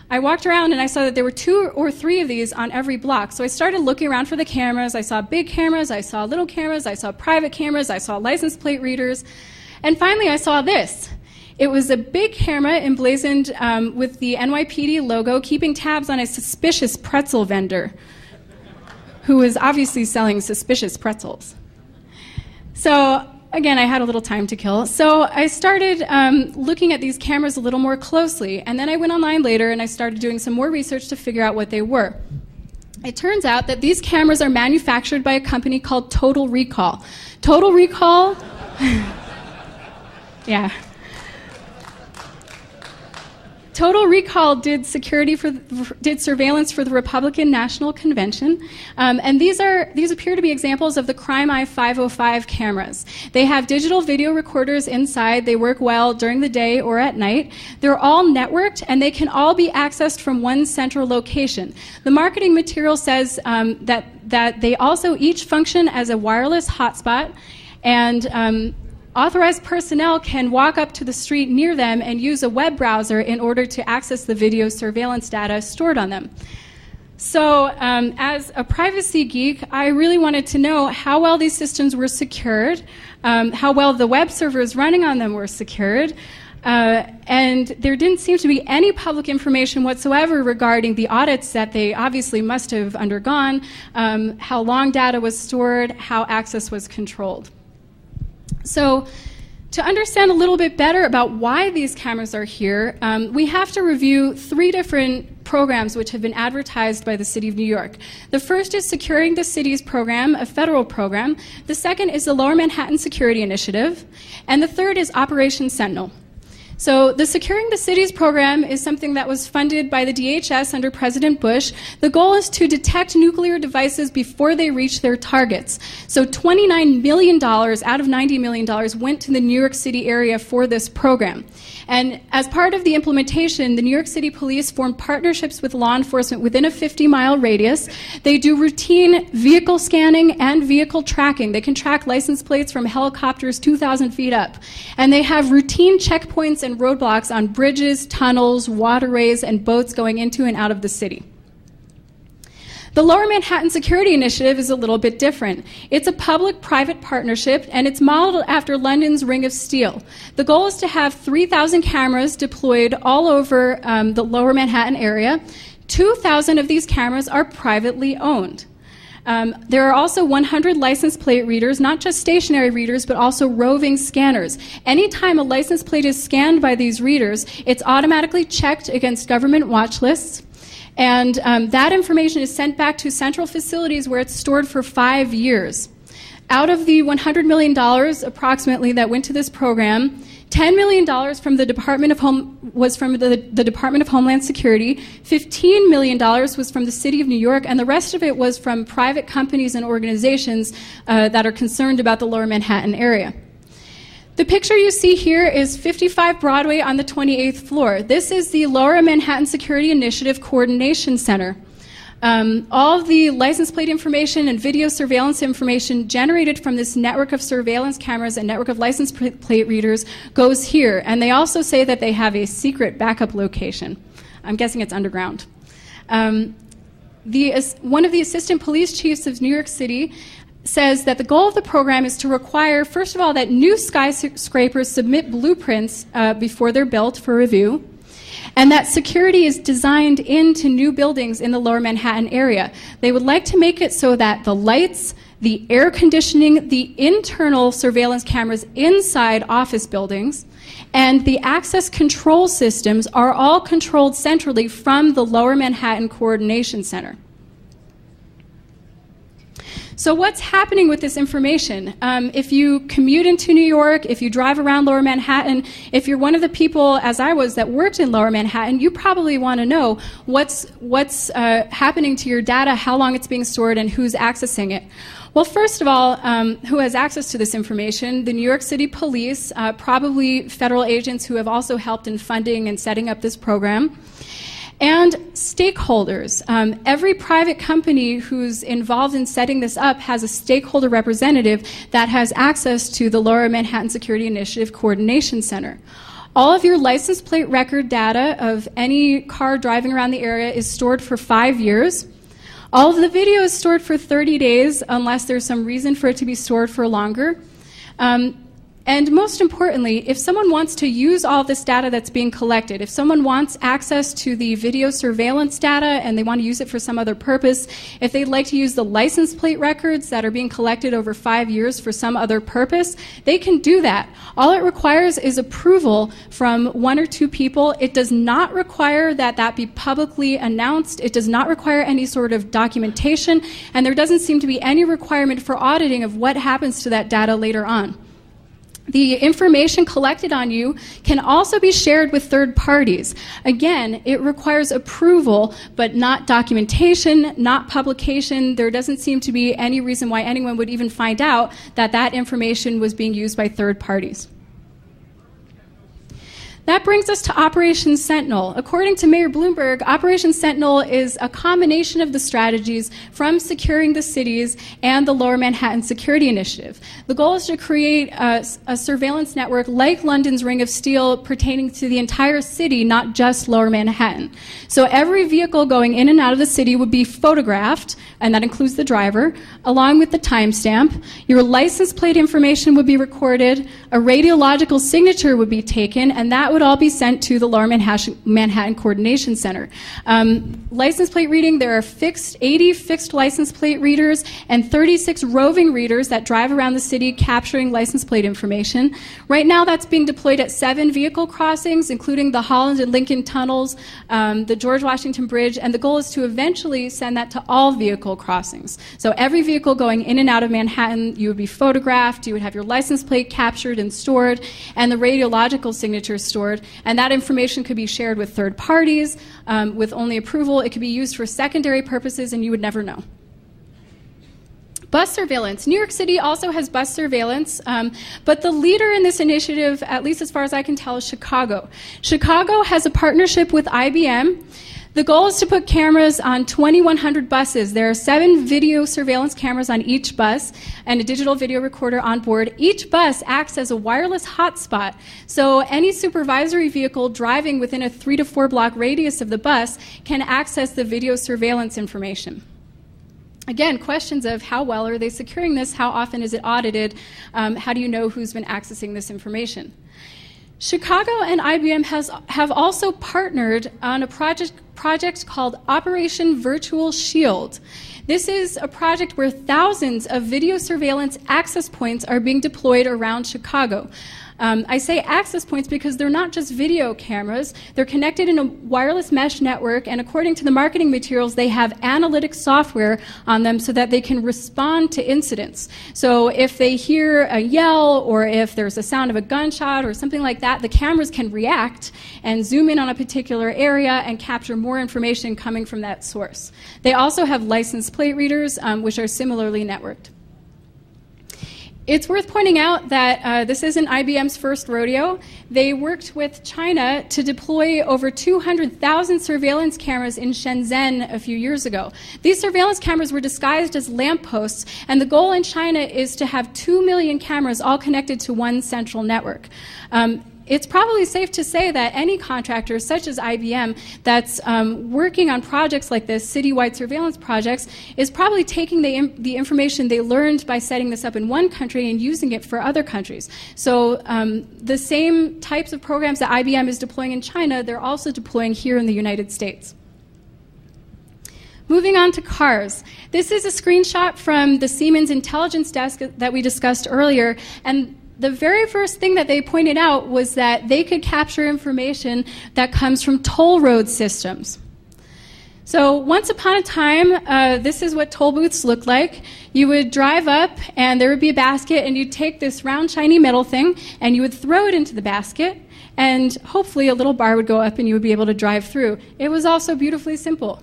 S1: I walked around and I saw that there were 2 or 3 of these on every block. So I started looking around for the cameras. I saw big cameras, I saw little cameras, I saw private cameras, I saw license plate readers. And finally I saw this. It was a big camera emblazoned with the NYPD logo, keeping tabs on a suspicious pretzel vendor who was obviously selling suspicious pretzels. So again, I had a little time to kill. So I started looking at these cameras a little more closely, and then I went online later and I started doing some more research to figure out what they were. It turns out that these cameras are manufactured by a company called Total Recall. Total Recall, yeah. Total Recall did surveillance for the Republican National Convention, and these appear to be examples of the Crime Eye 505 cameras. They have digital video recorders inside. They work well during the day or at night. They're all networked, and they can all be accessed from one central location. The marketing material says that they also each function as a wireless hotspot, and authorized personnel can walk up to the street near them and use a web browser in order to access the video surveillance data stored on them. So as a privacy geek, I really wanted to know how well these systems were secured, how well the web servers running on them were secured, and there didn't seem to be any public information whatsoever regarding the audits that they obviously must have undergone, how long data was stored, how access was controlled. So to understand a little bit better about why these cameras are here, we have to review 3 different programs which have been advertised by the City of New York. The first is Securing the City's program, a federal program. The second is the Lower Manhattan Security Initiative. And the third is Operation Sentinel. So the Securing the Cities program is something that was funded by the DHS under President Bush. The goal is to detect nuclear devices before they reach their targets. So $29 million out of $90 million went to the New York City area for this program. And as part of the implementation, the New York City Police formed partnerships with law enforcement within a 50-mile radius. They do routine vehicle scanning and vehicle tracking. They can track license plates from helicopters 2,000 feet up. And they have routine checkpoints and roadblocks on bridges, tunnels, waterways, and boats going into and out of the city. The Lower Manhattan Security Initiative is a little bit different. It's a public-private partnership, and it's modeled after London's Ring of Steel. The goal is to have 3,000 cameras deployed all over the Lower Manhattan area. 2,000 of these cameras are privately owned. There are also 100 license plate readers, not just stationary readers, but also roving scanners. Anytime a license plate is scanned by these readers, it's automatically checked against government watch lists. And that information is sent back to central facilities where it's stored for 5 years. Out of the $100 million approximately that went to this program, $10 million from the Department of was from the Department of Homeland Security, $15 million was from the City of New York, and the rest of it was from private companies and organizations that are concerned about the Lower Manhattan area. The picture you see here is 55 Broadway on the 28th floor. This is the Lower Manhattan Security Initiative Coordination Center. All of the license plate information and video surveillance information generated from this network of surveillance cameras and network of license plate readers goes here. And they also say that they have a secret backup location. I'm guessing it's underground. One of the assistant police chiefs of New York City says that the goal of the program is to require, first of all, that new skyscrapers submit blueprints before they're built for review, and that security is designed into new buildings in the Lower Manhattan area. They would like to make it so that the lights, the air conditioning, the internal surveillance cameras inside office buildings, and the access control systems are all controlled centrally from the Lower Manhattan Coordination Center. So what's happening with this information? If you commute into New York, if you drive around Lower Manhattan, if you're one of the people, as I was, that worked in Lower Manhattan, you probably want to know what's happening to your data, how long it's being stored, and who's accessing it. Well, first of all, who has access to this information? The New York City Police, probably federal agents who have also helped in funding and setting up this program. And stakeholders. Every private company who's involved in setting this up has a stakeholder representative that has access to the Lower Manhattan Security Initiative Coordination Center. All of your license plate record data of any car driving around the area is stored for 5 years. All of the video is stored for 30 days unless there's some reason for it to be stored for longer. And most importantly, if someone wants to use all this data that's being collected, if someone wants access to the video surveillance data and they want to use it for some other purpose, if they'd like to use the license plate records that are being collected over 5 years for some other purpose, they can do that. All it requires is approval from 1 or 2 people. It does not require that that be publicly announced. It does not require any sort of documentation, and there doesn't seem to be any requirement for auditing of what happens to that data later on. The information collected on you can also be shared with third parties. Again, it requires approval, but not documentation, not publication. There doesn't seem to be any reason why anyone would even find out that that information was being used by third parties. That brings us to Operation Sentinel. According to Mayor Bloomberg, Operation Sentinel is a combination of the strategies from securing the cities and the Lower Manhattan Security Initiative. The goal is to create a surveillance network like London's Ring of Steel pertaining to the entire city, not just Lower Manhattan. So every vehicle going in and out of the city would be photographed, and that includes the driver, along with the timestamp. Your license plate information would be recorded, a radiological signature would be taken, and that would all be sent to the Lower Manhattan Coordination Center. License plate reading, there are 80 fixed license plate readers and 36 roving readers that drive around the city capturing license plate information. Right now that's being deployed at 7 vehicle crossings, including the Holland and Lincoln tunnels, the George Washington Bridge, and the goal is to eventually send that to all vehicle crossings. So every vehicle going in and out of Manhattan, you would be photographed, you would have your license plate captured and stored, and the radiological signature stored. And that information could be shared with third parties with only approval. It could be used for secondary purposes, and you would never know. Bus surveillance. New York City also has bus surveillance, but the leader in this initiative, at least as far as I can tell, is Chicago. Chicago has a partnership with IBM. The goal is to put cameras on 2,100 buses. There are 7 video surveillance cameras on each bus and a digital video recorder on board. Each bus acts as a wireless hotspot, so any supervisory vehicle driving within a 3 to 4 block radius of the bus can access the video surveillance information. Again, questions of how well are they securing this? How often is it audited? How do you know who's been accessing this information? Chicago and IBM have also partnered on a project called Operation Virtual Shield. This is a project where thousands of video surveillance access points are being deployed around Chicago. I say access points because they're not just video cameras. They're connected in a wireless mesh network, and according to the marketing materials, they have analytic software on them so that they can respond to incidents. So if they hear a yell or if there's a sound of a gunshot or something like that, the cameras can react and zoom in on a particular area and capture more information coming from that source. They also have license plate readers, which are similarly networked. It's worth pointing out that this isn't IBM's first rodeo. They worked with China to deploy over 200,000 surveillance cameras in Shenzhen a few years ago. These surveillance cameras were disguised as lampposts, and the goal in China is to have 2 million cameras all connected to one central network. it's probably safe to say that any contractor, such as IBM, that's working on projects like this, citywide surveillance projects, is probably taking the information they learned by setting this up in one country and using it for other countries. So the same types of programs that IBM is deploying in China, they're also deploying here in the United States. Moving on to cars. This is a screenshot from the Siemens intelligence desk that we discussed earlier, and the very first thing that they pointed out was that they could capture information that comes from toll road systems. So once upon a time, this is what toll booths looked like. You would drive up, and there would be a basket, and you'd take this round, shiny metal thing, and you would throw it into the basket, and hopefully a little bar would go up, and you would be able to drive through. It was also beautifully simple.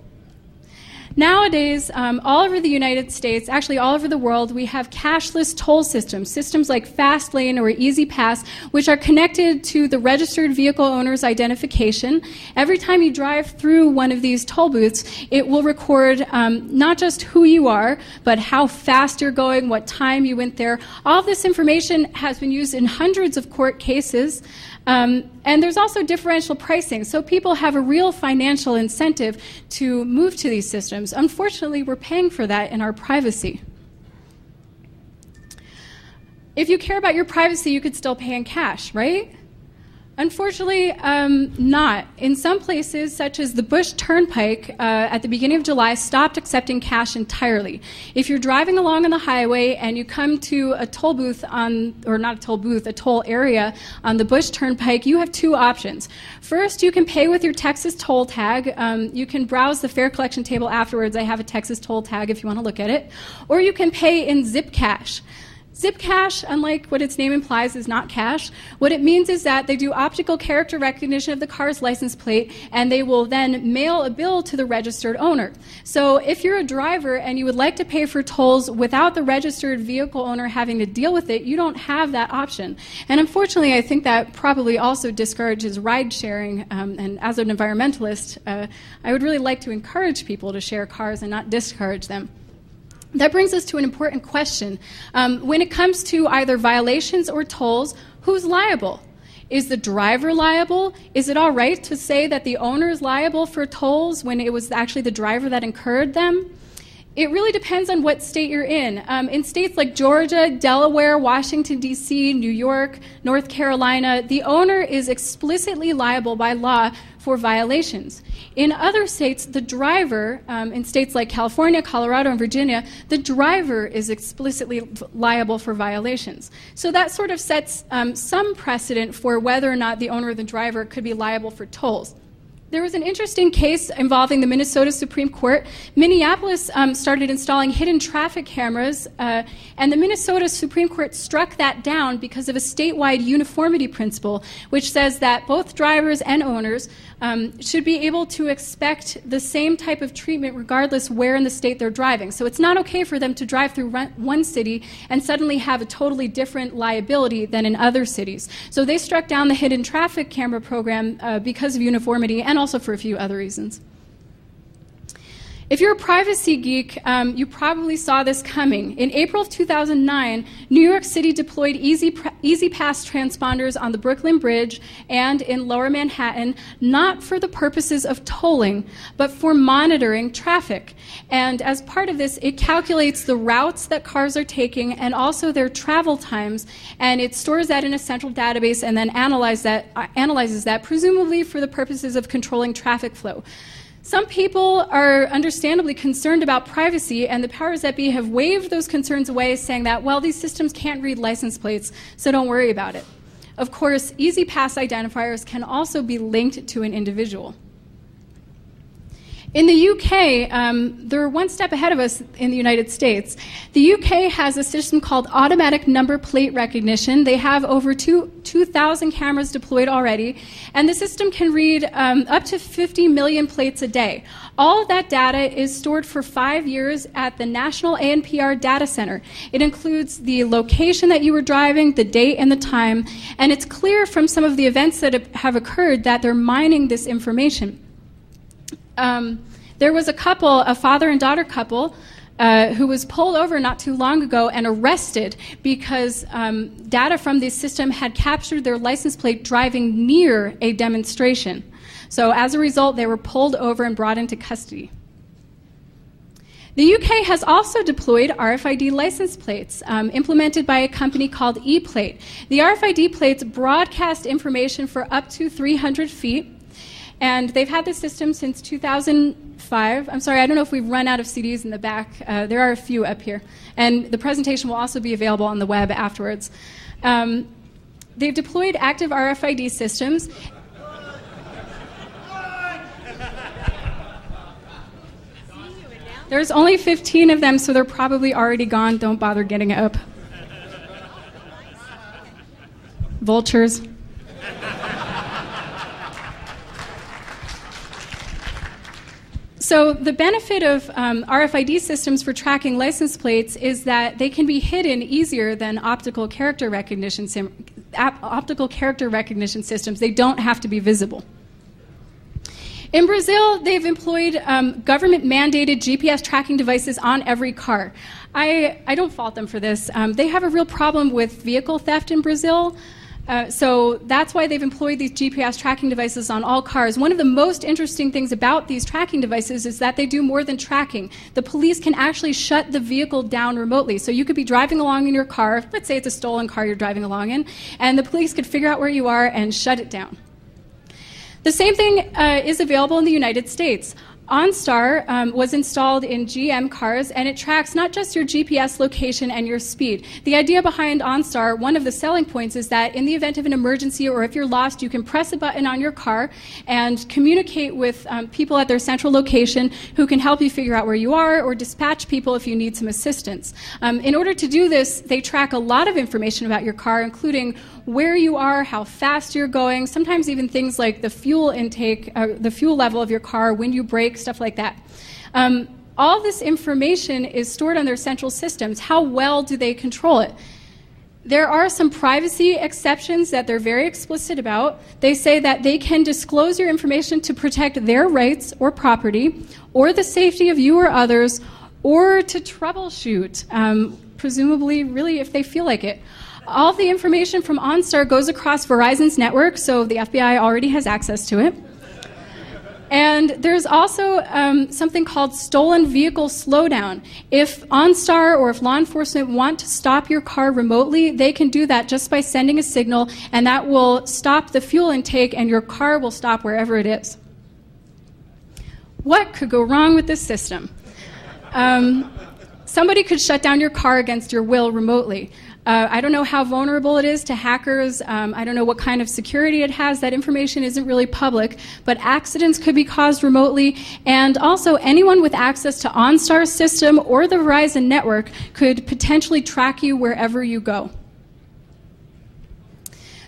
S1: Nowadays, all over the United States, actually all over the world, we have cashless toll systems, systems like Fastlane or Easy Pass, which are connected to the registered vehicle owner's identification. Every time you drive through one of these toll booths, it will record not just who you are, but how fast you're going, what time you went there. All of this information has been used in hundreds of court cases. And there's also differential pricing, so people have a real financial incentive to move to these systems. Unfortunately, we're paying for that in our privacy. If you care about your privacy, you could still pay in cash, right? Unfortunately, not. In some places, such as the Bush Turnpike, at the beginning of July, stopped accepting cash entirely. If you're driving along on the highway and you come to a toll booth or not a toll booth, a toll area on the Bush Turnpike, you have two options. First, you can pay with your Texas toll tag. You can browse the fare collection table afterwards. I have a Texas toll tag if you want to look at it. Or you can pay in zip cash. Zip cash, unlike what its name implies, is not cash. What it means is that they do optical character recognition of the car's license plate, and they will then mail a bill to the registered owner. So if you're a driver and you would like to pay for tolls without the registered vehicle owner having to deal with it, you don't have that option. And unfortunately, I think that probably also discourages ride sharing. And as an environmentalist, I would really like to encourage people to share cars and not discourage them. That brings us to an important question. When it comes to either violations or tolls, who's liable? Is the driver liable? Is it all right to say that the owner is liable for tolls when it was actually the driver that incurred them? It really depends on what state you're in. In states like Georgia, Delaware, Washington, D.C., New York, North Carolina, the owner is explicitly liable by law for violations. In other states, the driver, in states like California, Colorado, and Virginia, the driver is explicitly liable for violations. So that sort of sets some precedent for whether or not the owner or the driver could be liable for tolls. There was an interesting case involving the Minnesota Supreme Court. Minneapolis started installing hidden traffic cameras, and the Minnesota Supreme Court struck that down because of a statewide uniformity principle, which says that both drivers and owners should be able to expect the same type of treatment regardless where in the state they're driving. So it's not okay for them to drive through one city and suddenly have a totally different liability than in other cities. So they struck down the hidden traffic camera program because of uniformity and also for a few other reasons. If you're a privacy geek, you probably saw this coming. In April of 2009, New York City deployed Easy Pass transponders on the Brooklyn Bridge and in Lower Manhattan, not for the purposes of tolling, but for monitoring traffic. And as part of this, it calculates the routes that cars are taking and also their travel times, and it stores that in a central database and then analyzes that, presumably for the purposes of controlling traffic flow. Some people are understandably concerned about privacy, and the powers that be have waved those concerns away, saying that, well, these systems can't read license plates, so don't worry about it. Of course, Easy Pass identifiers can also be linked to an individual. In the UK, they're one step ahead of us in the United States. The UK has a system called automatic number plate recognition. They have over 2,000 cameras deployed already, and the system can read up to 50 million plates a day. All of that data is stored for 5 years at the National ANPR Data Center. It includes the location that you were driving, the date and the time, and it's clear from some of the events that have occurred that they're mining this information. There was a couple, a father and daughter couple, who was pulled over not too long ago and arrested because data from this system had captured their license plate driving near a demonstration. So as a result, they were pulled over and brought into custody. The UK has also deployed RFID license plates implemented by a company called ePlate. The RFID plates broadcast information for up to 300 feet, and they've had this system since 2005. I'm sorry, I don't know if we've run out of CDs in the back. There are a few up here. And the presentation will also be available on the web afterwards. They've deployed active RFID systems. There's only 15 of them, so they're probably already gone. Don't bother getting up. Vultures. So the benefit of RFID systems for tracking license plates is that they can be hidden easier than optical character recognition systems. They don't have to be visible. In Brazil, they've employed government-mandated GPS tracking devices on every car. I don't fault them for this. They have a real problem with vehicle theft in Brazil, so that's why they've employed these GPS tracking devices on all cars. One of the most interesting things about these tracking devices is that they do more than tracking. The police can actually shut the vehicle down remotely. So you could be driving along in your car, let's say it's a stolen car you're driving along in, and the police could figure out where you are and shut it down. The same thing is available in the United States. OnStar was installed in GM cars, and it tracks not just your GPS location and your speed. The idea behind OnStar, one of the selling points, is that in the event of an emergency or if you're lost, you can press a button on your car and communicate with people at their central location who can help you figure out where you are or dispatch people if you need some assistance. In order to do this, they track a lot of information about your car, including where you are, how fast you're going, sometimes even things like the fuel intake, the fuel level of your car, when you brake, stuff like that. All this information is stored on their central systems. How well do they control it? There are some privacy exceptions that they're very explicit about. They say that they can disclose your information to protect their rights or property, or the safety of you or others, or to troubleshoot, presumably, really, if they feel like it. All the information from OnStar goes across Verizon's network, so the FBI already has access to it. And there's also something called stolen vehicle slowdown. If OnStar or if law enforcement want to stop your car remotely, they can do that just by sending a signal, and that will stop the fuel intake, and your car will stop wherever it is. What could go wrong with this system? Somebody could shut down your car against your will remotely. I don't know how vulnerable it is to hackers. I don't know what kind of security it has. That information isn't really public, but accidents could be caused remotely, and also anyone with access to OnStar's system or the Verizon network could potentially track you wherever you go.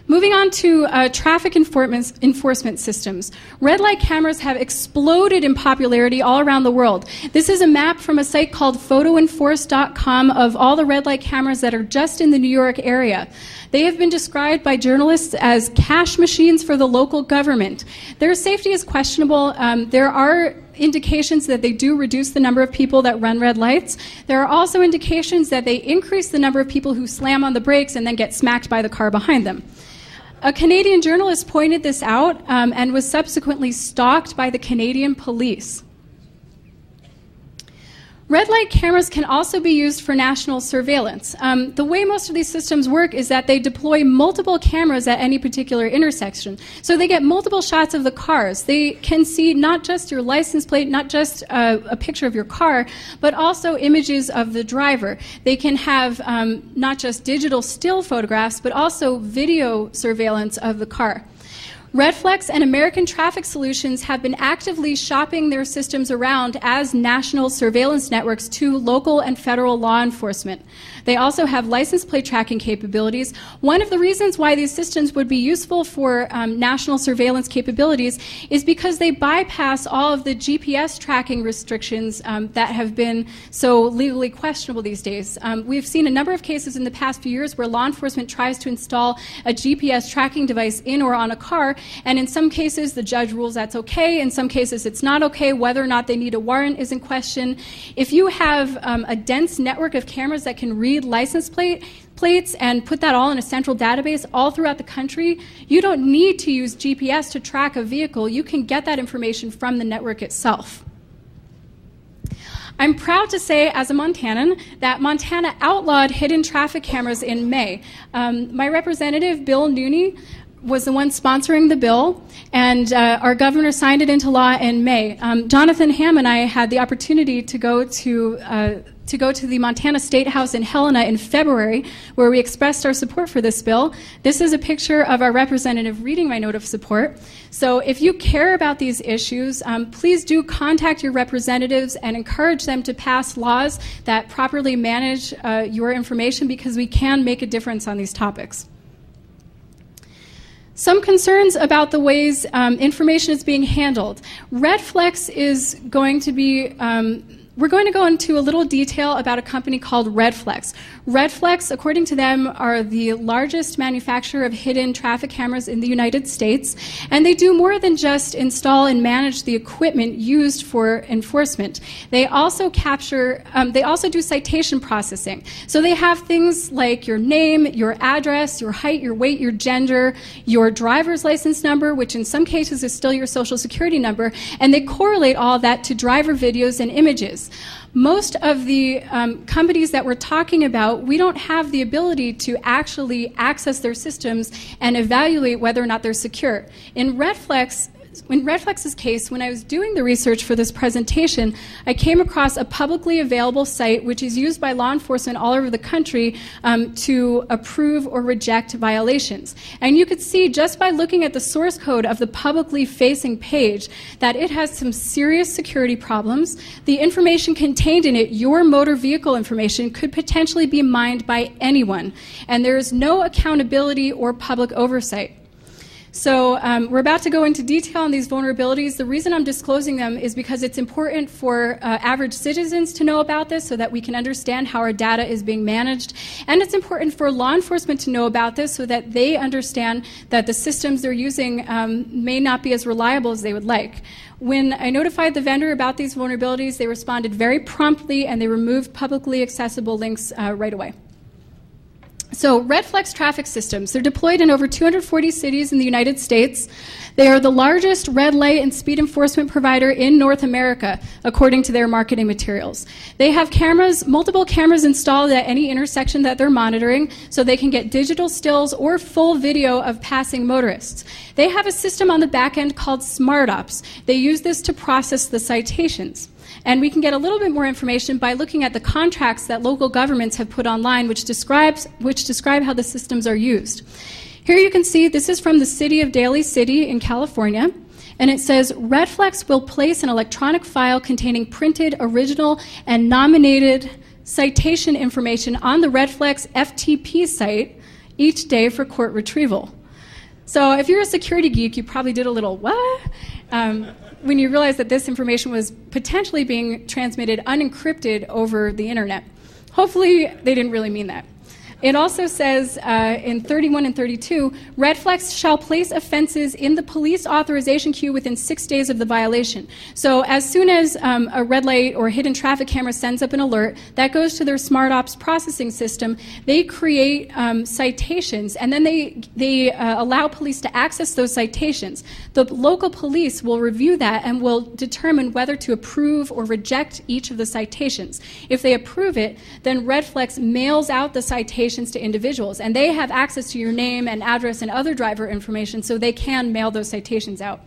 S1: Moving on to traffic enforcement systems. Red light cameras have exploded in popularity all around the world. This is a map from a site called photoenforce.com of all the red light cameras that are just in the New York area. They have been described by journalists as cash machines for the local government. Their safety is questionable. There are indications that they do reduce the number of people that run red lights. There are also indications that they increase the number of people who slam on the brakes and then get smacked by the car behind them. A Canadian journalist pointed this out and was subsequently stalked by the Canadian police. Red light cameras can also be used for national surveillance. The way most of these systems work is that they deploy multiple cameras at any particular intersection. So they get multiple shots of the cars. They can see not just your license plate, not just a picture of your car, but also images of the driver. They can have not just digital still photographs, but also video surveillance of the car. Redflex and American Traffic Solutions have been actively shopping their systems around as national surveillance networks to local and federal law enforcement. They also have license plate tracking capabilities. One of the reasons why these systems would be useful for national surveillance capabilities is because they bypass all of the GPS tracking restrictions that have been so legally questionable these days. We've seen a number of cases in the past few years where law enforcement tries to install a GPS tracking device in or on a car, and in some cases the judge rules that's okay, in some cases it's not okay. Whether or not they need a warrant is in question. If you have a dense network of cameras that can read license plates and put that all in a central database all throughout the country, you don't need to use GPS to track a vehicle. You can get that information from the network itself. I'm proud to say, as a Montanan, that Montana outlawed hidden traffic cameras in May. My representative, Bill Nooney, was the one sponsoring the bill, and our governor signed it into law in May. Jonathan Hamm and I had the opportunity to go to the Montana State House in Helena in February, where we expressed our support for this bill. This is a picture of our representative reading my note of support. So if you care about these issues, please do contact your representatives and encourage them to pass laws that properly manage your information, because we can make a difference on these topics. Some concerns about the ways information is being handled. Redflex is going to be we're going to go into a little detail about a company called Redflex. Redflex, according to them, are the largest manufacturer of hidden traffic cameras in the United States, and they do more than just install and manage the equipment used for enforcement. They also do citation processing. So they have things like your name, your address, your height, your weight, your gender, your driver's license number, which in some cases is still your social security number, and they correlate all that to driver videos and images. Most of the companies that we're talking about, we don't have the ability to actually access their systems and evaluate whether or not they're secure. In Redflex's case, when I was doing the research for this presentation, I came across a publicly available site which is used by law enforcement all over the country to approve or reject violations. And you could see just by looking at the source code of the publicly facing page that it has some serious security problems. The information contained in it, your motor vehicle information, could potentially be mined by anyone, and there is no accountability or public oversight. So we're about to go into detail on these vulnerabilities. The reason I'm disclosing them is because it's important for average citizens to know about this so that we can understand how our data is being managed. And it's important for law enforcement to know about this so that they understand that the systems they're using may not be as reliable as they would like. When I notified the vendor about these vulnerabilities, they responded very promptly, and they removed publicly accessible links right away. So Redflex traffic systems, they're deployed in over 240 cities in the United States. They are the largest red light and speed enforcement provider in North America, according to their marketing materials. They have cameras, multiple cameras installed at any intersection that they're monitoring, so they can get digital stills or full video of passing motorists. They have a system on the back end called SmartOps. They use this to process the citations. And we can get a little bit more information by looking at the contracts that local governments have put online, which describe how the systems are used. Here you can see this is from the city of Daly City in California, and it says Redflex will place an electronic file containing printed, original, and nominated citation information on the Redflex FTP site each day for court retrieval. So if you're a security geek, you probably did a little what? When you realize that this information was potentially being transmitted unencrypted over the internet. Hopefully they didn't really mean that. It also says in 31 and 32, Redflex shall place offenses in the police authorization queue within 6 days of the violation. So as soon as a red light or hidden traffic camera sends up an alert, that goes to their SmartOps processing system. They create citations, and then they allow police to access those citations. The local police will review that and will determine whether to approve or reject each of the citations. If they approve it, then Redflex mails out the citations to individuals, and they have access to your name and address and other driver information, so they can mail those citations out.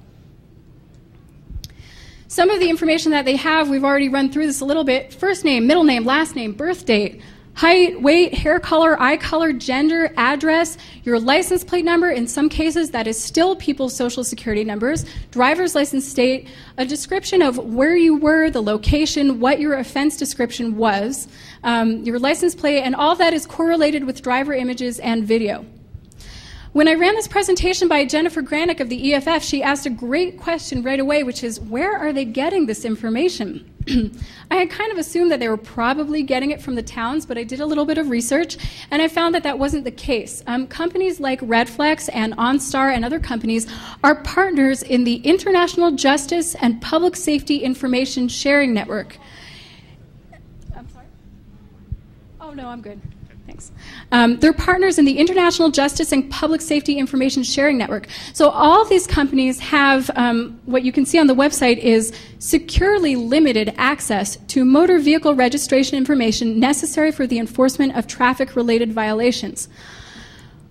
S1: Some of the information that they have, we've already run through this a little bit. First name, middle name, last name, birth date, height, weight, hair color, eye color, gender, address, your license plate number. In some cases, that is still people's social security numbers, driver's license state, a description of where you were, the location, what your offense description was, your license plate, and all that is correlated with driver images and video. When I ran this presentation by Jennifer Granick of the EFF, she asked a great question right away, which is, where are they getting this information? I had kind of assumed that they were probably getting it from the towns, but I did a little bit of research, and I found that that wasn't the case. Companies like Redflex and OnStar and other companies are partners in the International Justice and Public Safety Information Sharing Network. I'm sorry? Oh, no, I'm good. Thanks. They're partners in the International Justice and Public Safety Information Sharing Network. So all of these companies have, what you can see on the website is securely limited access to motor vehicle registration information necessary for the enforcement of traffic-related violations.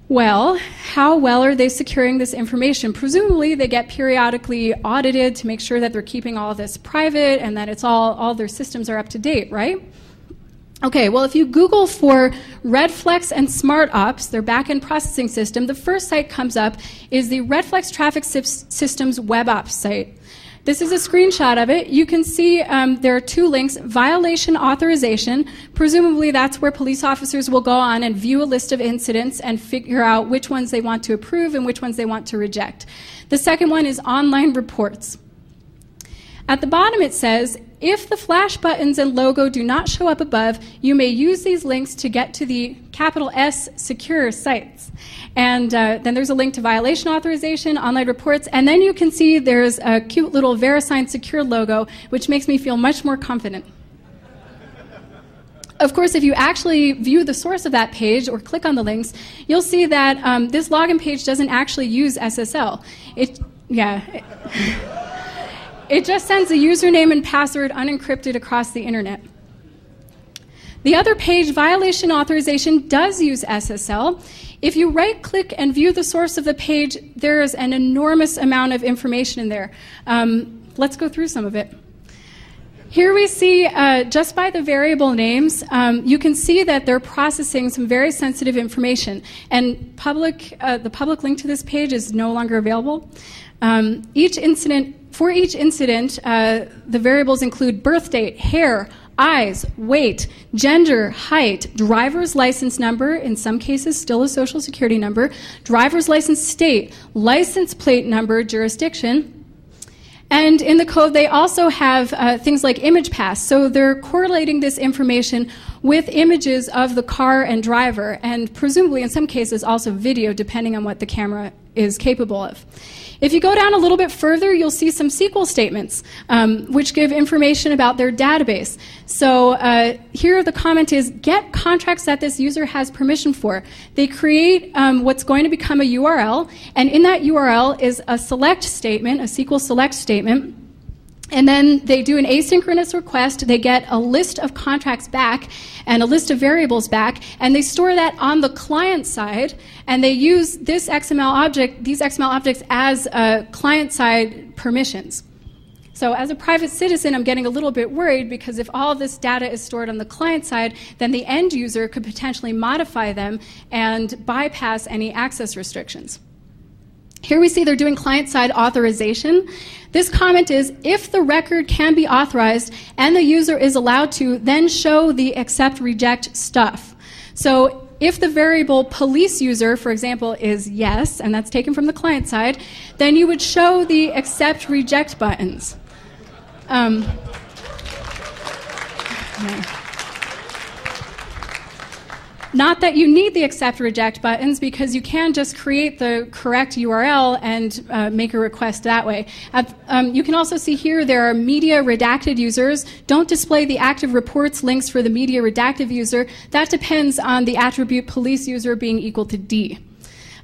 S1: Well, how well are they securing this information? Presumably they get periodically audited to make sure that they're keeping all of this private and that it's all their systems are up to date, right? Okay, well, if you Google for Redflex and SmartOps, their back-end processing system, the first site comes up is the Redflex Traffic Systems WebOps site. This is a screenshot of it. You can see there are two links, violation authorization. Presumably that's where police officers will go on and view a list of incidents and figure out which ones they want to approve and which ones they want to reject. The second one is online reports. At the bottom it says, if the flash buttons and logo do not show up above, you may use these links to get to the capital S secure sites. And then there's a link to violation authorization, online reports, and then you can see there's a cute little VeriSign secure logo, which makes me feel much more confident. Of course, if you actually view the source of that page or click on the links, you'll see that this login page doesn't actually use SSL. It just sends a username and password unencrypted across the internet. The other page, violation authorization, does use SSL. If you right-click and view the source of the page, there is an enormous amount of information in there. Let's go through some of it. Here we see, just by the variable names, you can see that they're processing some very sensitive information. And the public link to this page is no longer available. For each incident, the variables include birth date, hair, eyes, weight, gender, height, driver's license number, in some cases still a social security number, driver's license state, license plate number, jurisdiction. And in the code, they also have things like image pass. So they're correlating this information with images of the car and driver, and presumably in some cases also video, depending on what the camera is capable of. If you go down a little bit further, you'll see some SQL statements, which give information about their database. So here the comment is, get contracts that this user has permission for. They create what's going to become a URL, and in that URL is a select statement, a SQL select statement. And then they do an asynchronous request, they get a list of contracts back and a list of variables back, and they store that on the client side, and they use these XML objects as client-side permissions. So as a private citizen, I'm getting a little bit worried because if all of this data is stored on the client side, then the end user could potentially modify them and bypass any access restrictions. Here we see they're doing client-side authorization. This comment is, if the record can be authorized and the user is allowed to, then show the accept reject stuff. So if the variable police user, for example, is yes, and that's taken from the client side, then you would show the accept reject buttons. Not that you need the accept reject buttons, because you can just create the correct URL and make a request that way. You can also see here there are media redacted users. Don't display the active reports links for the media redacted user. That depends on the attribute police user being equal to D.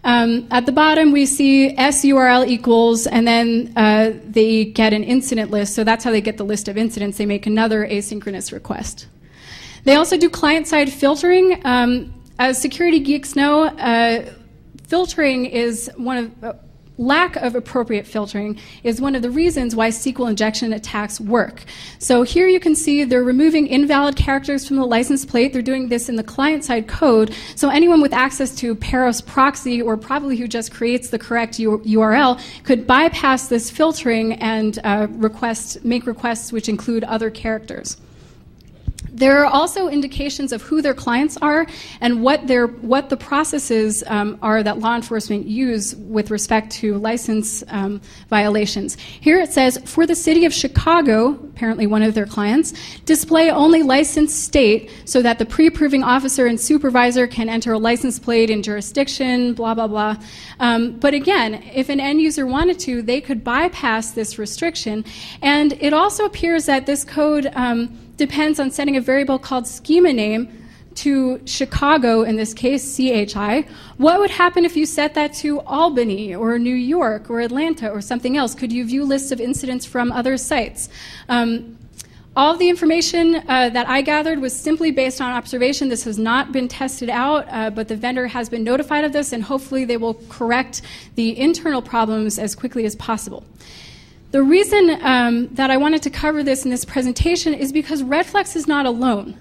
S1: At the bottom we see SURL equals, and then they get an incident list, so that's how they get the list of incidents. They make another asynchronous request. They also do client-side filtering. As security geeks know, filtering is lack of appropriate filtering is one of the reasons why SQL injection attacks work. So here you can see they're removing invalid characters from the license plate. They're doing this in the client-side code. So anyone with access to Paros proxy, or probably who just creates the correct URL, could bypass this filtering and make requests which include other characters. There are also indications of who their clients are and what the processes are that law enforcement use with respect to license violations. Here it says, for the city of Chicago, apparently one of their clients, display only licensed state so that the pre-approving officer and supervisor can enter a license plate in jurisdiction, blah, blah, blah. But again, if an end user wanted to, they could bypass this restriction. And it also appears that this code depends on setting a variable called schema name to Chicago, in this case, CHI. What would happen if you set that to Albany or New York or Atlanta or something else? Could you view lists of incidents from other sites? All of the information that I gathered was simply based on observation. This has not been tested out, but the vendor has been notified of this, and hopefully they will correct the internal problems as quickly as possible. The reason that I wanted to cover this in this presentation is because Redflex is not alone.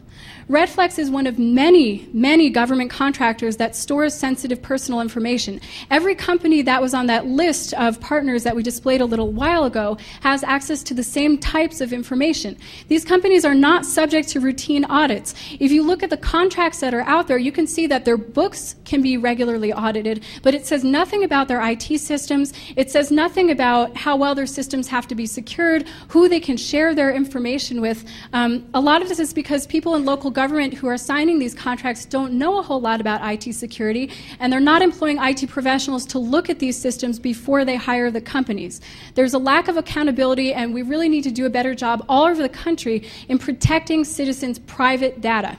S1: Redflex is one of many, many government contractors that stores sensitive personal information. Every company that was on that list of partners that we displayed a little while ago has access to the same types of information. These companies are not subject to routine audits. If you look at the contracts that are out there, you can see that their books can be regularly audited, but it says nothing about their IT systems. It says nothing about how well their systems have to be secured, who they can share their information with. A lot of this is because people in local government who are signing these contracts don't know a whole lot about IT security, and they're not employing IT professionals to look at these systems before they hire the companies. There's a lack of accountability, and we really need to do a better job all over the country in protecting citizens' private data.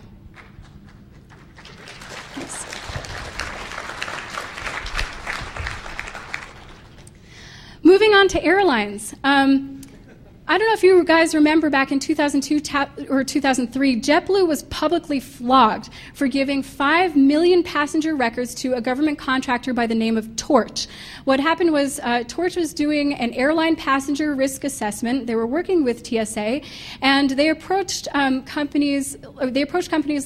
S1: Thanks. Moving on to airlines. I don't know if you guys remember back in 2002 or 2003, JetBlue was publicly flogged for giving 5 million passenger records to a government contractor by the name of Torch. What happened was Torch was doing an airline passenger risk assessment. They were working with TSA, and they approached companies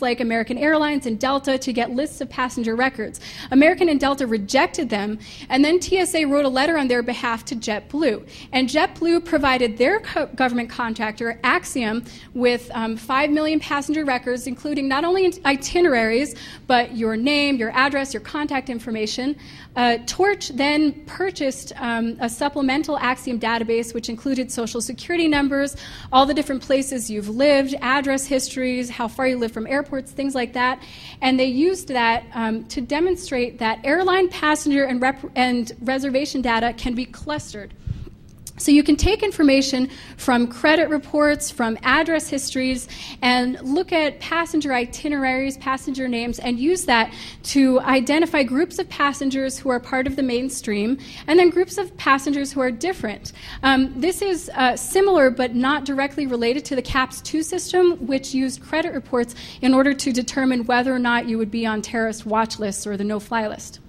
S1: like American Airlines and Delta to get lists of passenger records. American and Delta rejected them, and then TSA wrote a letter on their behalf to JetBlue. And JetBlue provided their government contractor, Axiom, with 5 million passenger records, including not only itineraries, but your name, your address, your contact information. Torch then purchased a supplemental Axiom database, which included social security numbers, all the different places you've lived, address histories, how far you live from airports, things like that. And they used that to demonstrate that airline passenger and reservation data can be clustered. So you can take information from credit reports, from address histories, and look at passenger itineraries, passenger names, and use that to identify groups of passengers who are part of the mainstream, and then groups of passengers who are different. This is similar but not directly related to the CAPS 2 system, which used credit reports in order to determine whether or not you would be on terrorist watch lists or the no-fly list.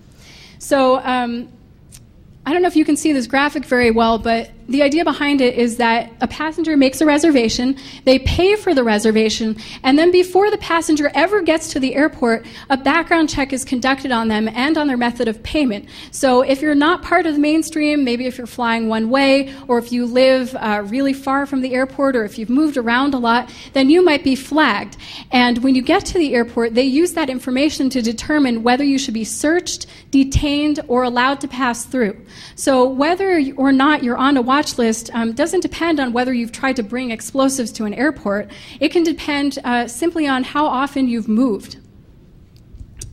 S1: So I don't know if you can see this graphic very well, but the idea behind it is that a passenger makes a reservation, they pay for the reservation, and then before the passenger ever gets to the airport, a background check is conducted on them and on their method of payment. So if you're not part of the mainstream, maybe if you're flying one way, or if you live really far from the airport, or if you've moved around a lot, then you might be flagged. And when you get to the airport, they use that information to determine whether you should be searched, detained, or allowed to pass through. So whether or not you're on a watch list doesn't depend on whether you've tried to bring explosives to an airport. It can depend simply on how often you've moved.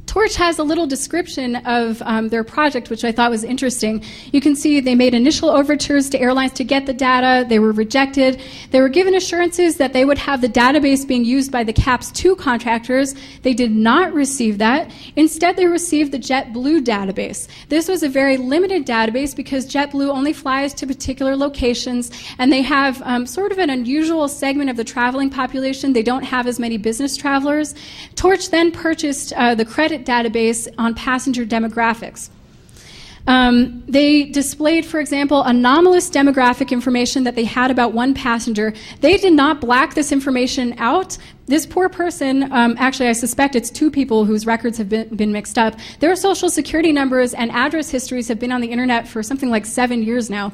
S1: Torch has a little description of their project, which I thought was interesting. You can see they made initial overtures to airlines to get the data. They were rejected. They were given assurances that they would have the database being used by the CAPS 2 contractors. They did not receive that. Instead, they received the JetBlue database. This was a very limited database because JetBlue only flies to particular locations, and they have sort of an unusual segment of the traveling population. They don't have as many business travelers. Torch then purchased the credit database on passenger demographics. They displayed, for example, anomalous demographic information that they had about one passenger. They did not black this information out. This poor person, actually I suspect it's two people whose records have been mixed up. Their social security numbers and address histories have been on the internet for something like 7 years now.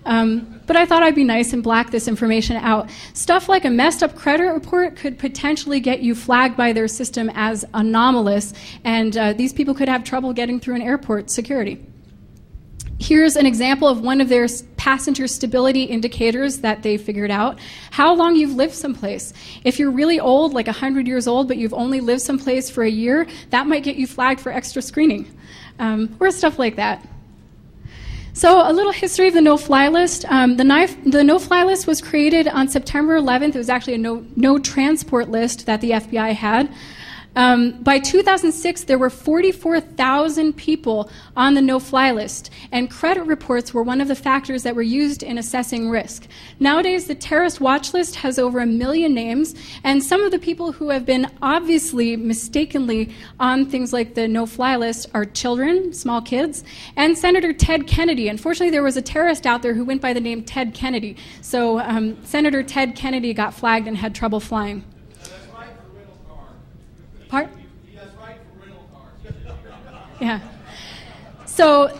S1: But I thought I'd be nice and black this information out. Stuff like a messed up credit report could potentially get you flagged by their system as anomalous, and these people could have trouble getting through an airport security. Here's an example of one of their passenger stability indicators that they figured out. How long you've lived someplace. If you're really old, like 100 years old, but you've only lived someplace for a year, that might get you flagged for extra screening, or stuff like that. So a little history of the no-fly list. The no-fly list was created on September 11th. It was actually a no-transport list that the FBI had. By 2006, there were 44,000 people on the no-fly list, and credit reports were one of the factors that were used in assessing risk. Nowadays, the terrorist watch list has over 1 million names, and some of the people who have been obviously mistakenly on things like the no-fly list are children, small kids, and Senator Ted Kennedy. Unfortunately, there was a terrorist out there who went by the name Ted Kennedy, so Senator Ted Kennedy got flagged and had trouble flying. Part? That's right for rental cars. Yeah. So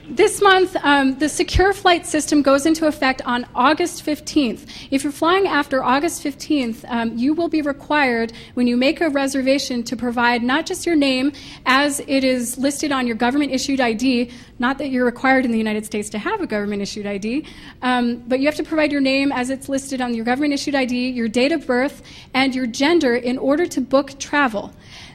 S1: this month, the secure flight system goes into effect on August 15th. If you're flying after August 15th, you will be required, when you make a reservation, to provide not just your name as it is listed on your government-issued ID, not that you're required in the United States to have a government-issued ID, but you have to provide your name as it's listed on your government-issued ID, your date of birth, and your gender in order to book travel.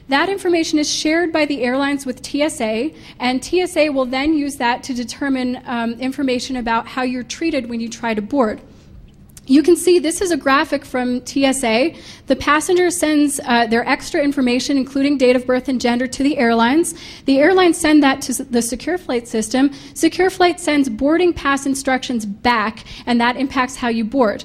S1: That information is shared by the airlines with TSA, and TSA will then use that to determine information about how you're treated when you try to board. You can see this is a graphic from TSA. The passenger sends their extra information, including date of birth and gender, to the airlines. The airlines send that to the secure flight system. Secure flight sends boarding pass instructions back, and that impacts how you board.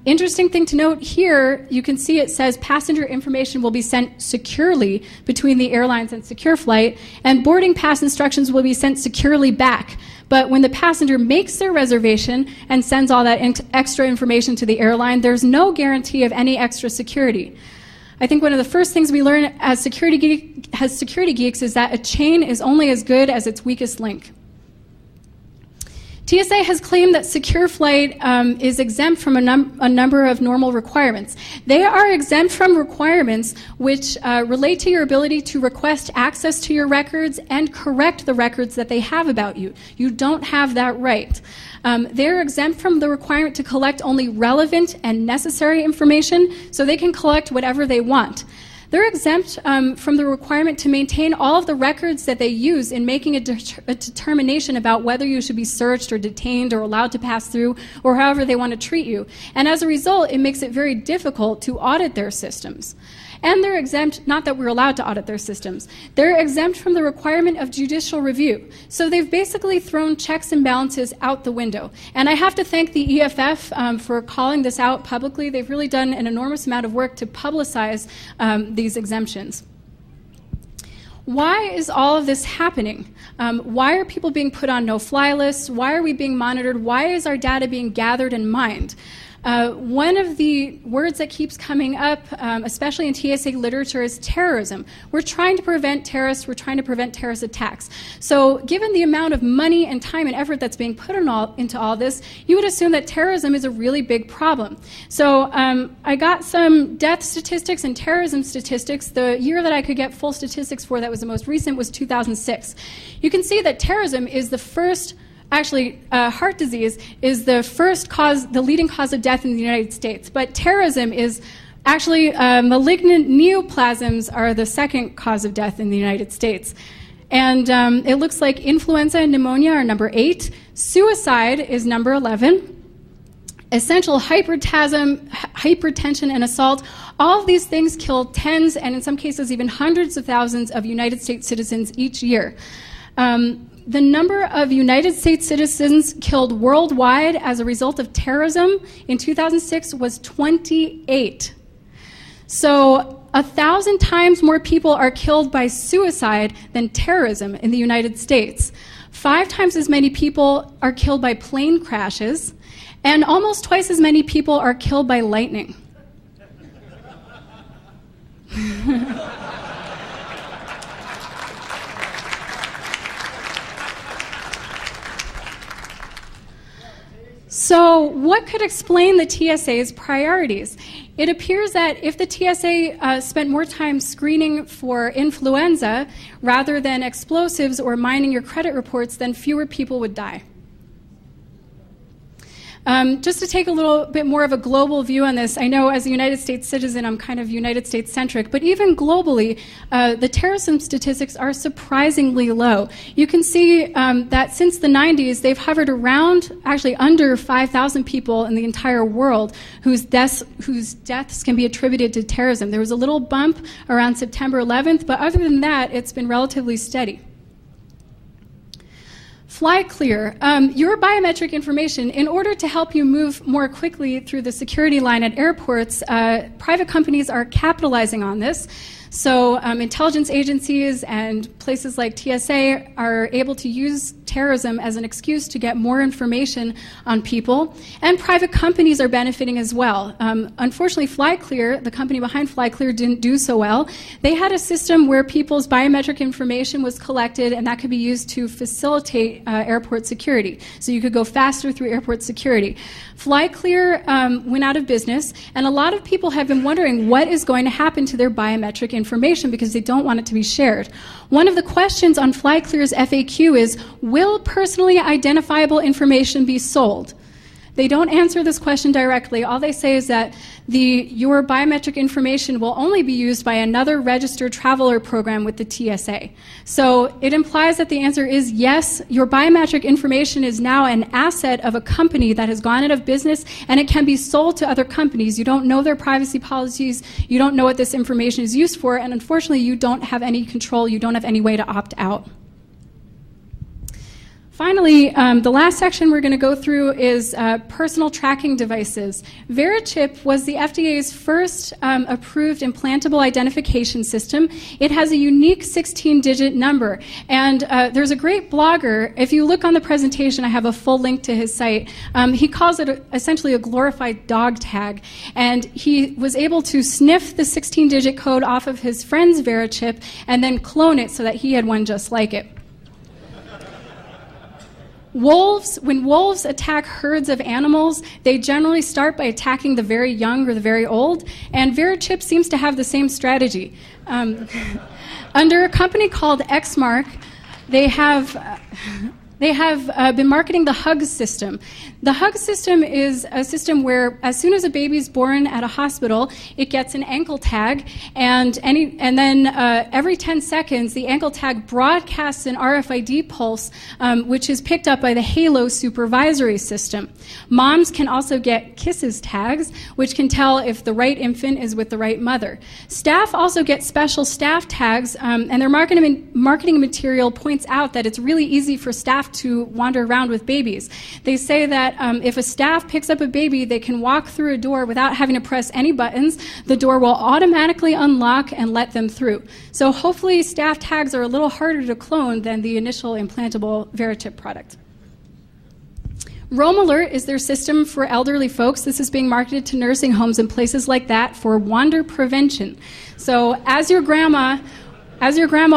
S1: Interesting thing to note here, you can see it says passenger information will be sent securely between the airlines and secure flight, and boarding pass instructions will be sent securely back. But when the passenger makes their reservation and sends all that extra information to the airline, there's no guarantee of any extra security. I think one of the first things we learn as security geeks is that a chain is only as good as its weakest link. TSA has claimed that secure flight is exempt from a number of normal requirements. They are exempt from requirements which relate to your ability to request access to your records and correct the records that they have about you. You don't have that right. They're exempt from the requirement to collect only relevant and necessary information, so they can collect whatever they want. They're exempt from the requirement to maintain all of the records that they use in making a determination about whether you should be searched or detained or allowed to pass through, or however they want to treat you. And as a result, it makes it very difficult to audit their systems. And they're exempt, not that we're allowed to audit their systems, they're exempt from the requirement of judicial review. So they've basically thrown checks and balances out the window. And I have to thank the EFF for calling this out publicly. They've really done an enormous amount of work to publicize these exemptions. Why is all of this happening? Why are people being put on no-fly lists? Why are we being monitored? Why is our data being gathered and mined? One of the words that keeps coming up, especially in TSA literature, is terrorism. We're trying to prevent terrorists. We're trying to prevent terrorist attacks. So given the amount of money and time and effort that's being put into all this, you would assume that terrorism is a really big problem. So I got some death statistics and terrorism statistics. The year that I could get full statistics for that was the most recent was 2006. You can see that terrorism is the first. Actually, heart disease is the first cause, the leading cause of death in the United States. But terrorism is actually, malignant neoplasms are the second cause of death in the United States. And it looks like influenza and pneumonia are number 8. Suicide is number 11. Essential hypertension and assault, all of these things kill tens and in some cases even hundreds of thousands of United States citizens each year. The number of United States citizens killed worldwide as a result of terrorism in 2006 was 28. So 1,000 times more people are killed by suicide than terrorism in the United States. 5 times as many people are killed by plane crashes, and almost twice as many people are killed by lightning. So, what could explain the TSA's priorities? It appears that if the TSA spent more time screening for influenza rather than explosives or mining your credit reports, then fewer people would die. Just to take a little bit more of a global view on this, I know as a United States citizen I'm kind of United States centric, but even globally, the terrorism statistics are surprisingly low. You can see that since the 90s, they've hovered around, actually under 5,000 people in the entire world whose deaths can be attributed to terrorism. There was a little bump around September 11th, but other than that, it's been relatively steady. FlyClear, your biometric information, in order to help you move more quickly through the security line at airports, private companies are capitalizing on this. So intelligence agencies and places like TSA are able to use terrorism as an excuse to get more information on people, and private companies are benefiting as well. Unfortunately, FlyClear, the company behind FlyClear, didn't do so well. They had a system where people's biometric information was collected, and that could be used to facilitate airport security. So you could go faster through airport security. FlyClear went out of business, and a lot of people have been wondering what is going to happen to their biometric information because they don't want it to be shared. One of the questions on FlyClear's FAQ is, will personally identifiable information be sold? They don't answer this question directly. All they say is that your biometric information will only be used by another registered traveler program with the TSA. So it implies that the answer is yes, your biometric information is now an asset of a company that has gone out of business, and it can be sold to other companies. You don't know their privacy policies, you don't know what this information is used for, and unfortunately you don't have any control, you don't have any way to opt out. Finally, the last section we're going to go through is personal tracking devices. VeriChip was the FDA's first approved implantable identification system. It has a unique 16-digit number. And there's a great blogger. If you look on the presentation, I have a full link to his site. He calls it essentially a glorified dog tag. And he was able to sniff the 16-digit code off of his friend's VeriChip and then clone it so that he had one just like it. When wolves attack herds of animals, they generally start by attacking the very young or the very old, and VeriChip seems to have the same strategy. Under a company called Xmark, they have been marketing the HUG system. The HUG system is a system where as soon as a baby's born at a hospital, it gets an ankle tag, and then every 10 seconds, the ankle tag broadcasts an RFID pulse, which is picked up by the HALO supervisory system. Moms can also get kisses tags, which can tell if the right infant is with the right mother. Staff also get special staff tags, and their marketing material points out that it's really easy for staff to wander around with babies. They say that if a staff picks up a baby, they can walk through a door without having to press any buttons. The door will automatically unlock and let them through. So hopefully staff tags are a little harder to clone than the initial implantable VeriChip product. Roam Alert is their system for elderly folks. This is being marketed to nursing homes and places like that for wander prevention. So as your grandma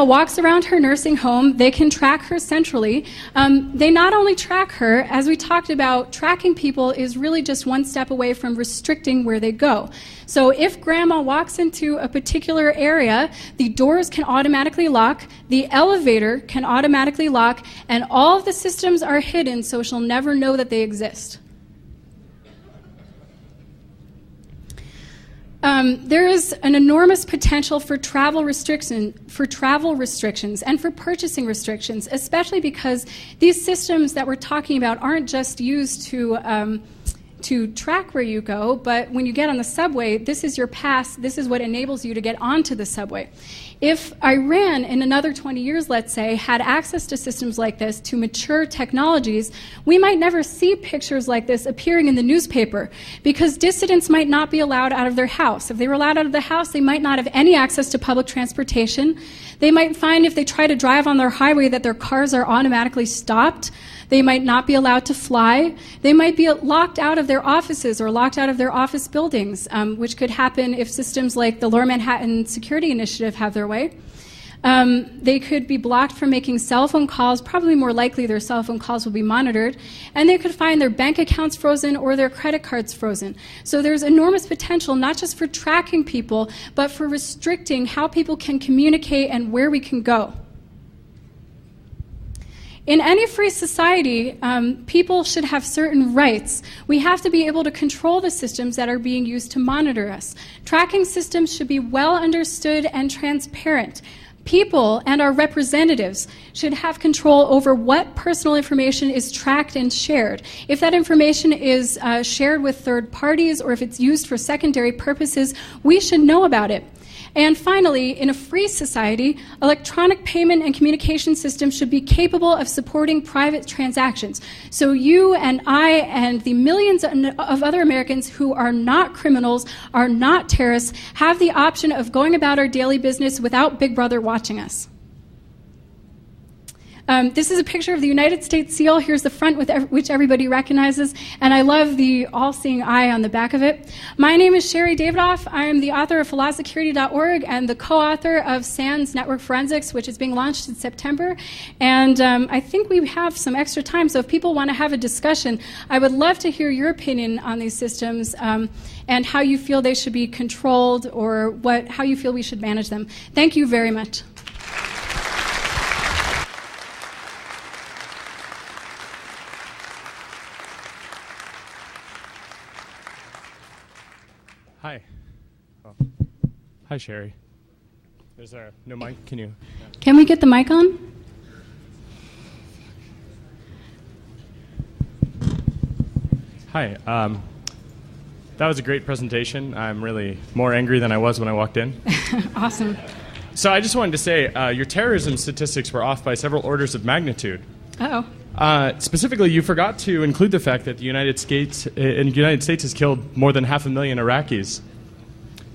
S1: walks around her nursing home, they can track her centrally. They not only track her, as we talked about, tracking people is really just one step away from restricting where they go. So if grandma walks into a particular area, the doors can automatically lock, the elevator can automatically lock, and all of the systems are hidden so she'll never know that they exist. There is an enormous potential for travel restrictions and for purchasing restrictions, especially because these systems that we're talking about aren't just used to track where you go, but when you get on the subway, this is your pass, this is what enables you to get onto the subway. If Iran, in another 20 years, let's say, had access to systems like this, to mature technologies, we might never see pictures like this appearing in the newspaper, because dissidents might not be allowed out of their house. If they were allowed out of the house, they might not have any access to public transportation. They might find if they try to drive on their highway that their cars are automatically stopped. They might not be allowed to fly. They might be locked out of their offices or locked out of their office buildings, which could happen if systems like the Lower Manhattan Security Initiative have their way. They could be blocked from making cell phone calls. Probably more likely their cell phone calls will be monitored. And they could find their bank accounts frozen or their credit cards frozen. So there's enormous potential, not just for tracking people, but for restricting how people can communicate and where we can go. In any free society, people should have certain rights. We have to be able to control the systems that are being used to monitor us. Tracking systems should be well understood and transparent. People and our representatives should have control over what personal information is tracked and shared. If that information is shared with third parties or if it's used for secondary purposes, we should know about it. And finally, in a free society, electronic payment and communication systems should be capable of supporting private transactions. So you and I and the millions of other Americans who are not criminals, are not terrorists, have the option of going about our daily business without Big Brother watching us. This is a picture of the United States seal. Here's the front, which everybody recognizes, and I love the all-seeing eye on the back of it. My name is Sherry Davidoff. I am the author of philosecurity.org and the co-author of SANS Network Forensics, which is being launched in September. And I think we have some extra time, so if people want to have a discussion, I would love to hear your opinion on these systems and how you feel they should be controlled or how you feel we should manage them. Thank you very much.
S4: Hi. Oh. Hi, Sherry. Is there no mic? Can you?
S1: Can we get the mic on?
S4: Hi. That was a great presentation. I'm really more angry than I was when I walked in.
S1: Awesome.
S4: So I just wanted to say your terrorism statistics were off by several orders of magnitude.
S1: Uh-oh.
S4: Specifically, you forgot to include the fact that the United States has killed more than 500,000 Iraqis.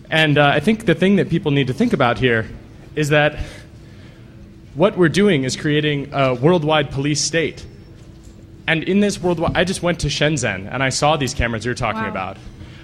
S4: And I think the thing that people need to think about here is that what we're doing is creating a worldwide police state. And in this worldwide, I just went to Shenzhen and I saw these cameras you're talking about.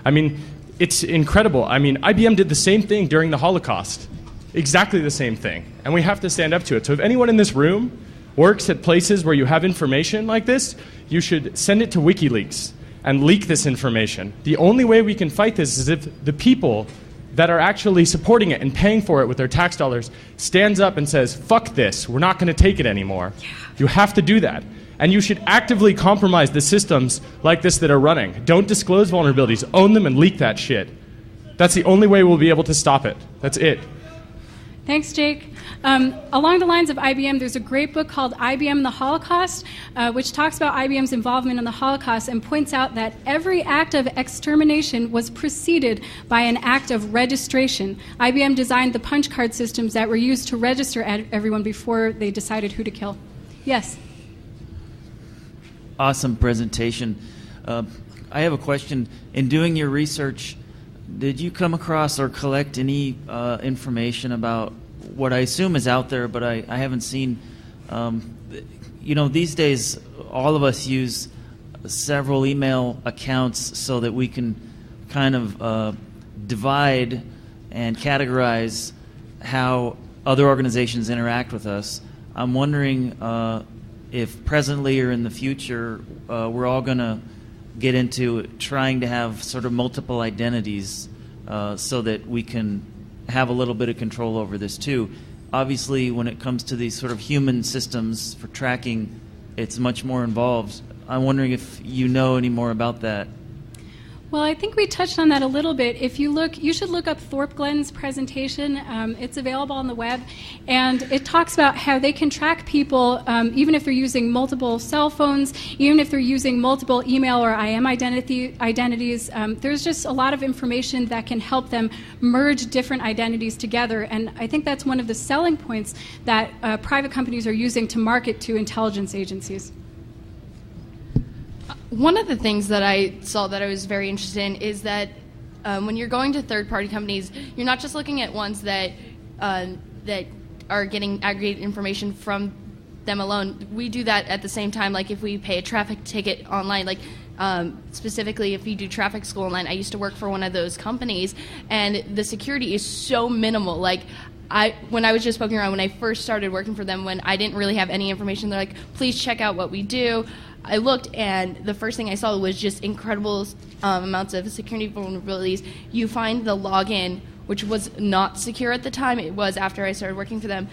S4: I mean, it's incredible. I mean, IBM did the same thing during the Holocaust. Exactly the same thing. And we have to stand up to it. So if anyone in this room works at places where you have information like this, you should send it to WikiLeaks and leak this information. The only way we can fight this is if the people that are actually supporting it and paying for it with their tax dollars stands up and says, fuck this, we're not going to take it anymore. Yeah. You have to do that. And you should actively compromise the systems like this that are running. Don't disclose vulnerabilities, own them and leak that shit. That's the only way we'll be able to stop it. That's it.
S1: Thanks, Jake. Along the lines of IBM, there's a great book called IBM and the Holocaust, which talks about IBM's involvement in the Holocaust and points out that every act of extermination was preceded by an act of registration. IBM designed the punch card systems that were used to register everyone before they decided who to kill. Yes?
S5: Awesome presentation. I have a question. In doing your research, did you come across or collect any information about what I assume is out there, but I haven't seen? You know, these days, all of us use several email accounts so that we can kind of divide and categorize how other organizations interact with us. I'm wondering if presently or in the future we're all going to get into trying to have sort of multiple identities so that we can have a little bit of control over this too. Obviously, when it comes to these sort of human systems for tracking, it's much more involved. I'm wondering if you know any more about that.
S1: Well, I think we touched on that a little bit. If you look, you should look up Thorpe Glenn's presentation. It's available on the web, and it talks about how they can track people even if they're using multiple cell phones, even if they're using multiple email or IM identities. There's just a lot of information that can help them merge different identities together, and I think that's one of the selling points that private companies are using to market to intelligence agencies.
S6: One of the things that I saw that I was very interested in is that when you're going to third-party companies, you're not just looking at ones that that are getting aggregated information from them alone. We do that at the same time. Like if we pay a traffic ticket online, like specifically if you do traffic school online, I used to work for one of those companies, and the security is so minimal. Like when I was just poking around, when I first started working for them, when I didn't really have any information, they're like, please check out what we do. I looked, and the first thing I saw was just incredible amounts of security vulnerabilities. You find the login, which was not secure at the time. It was after I started working for them.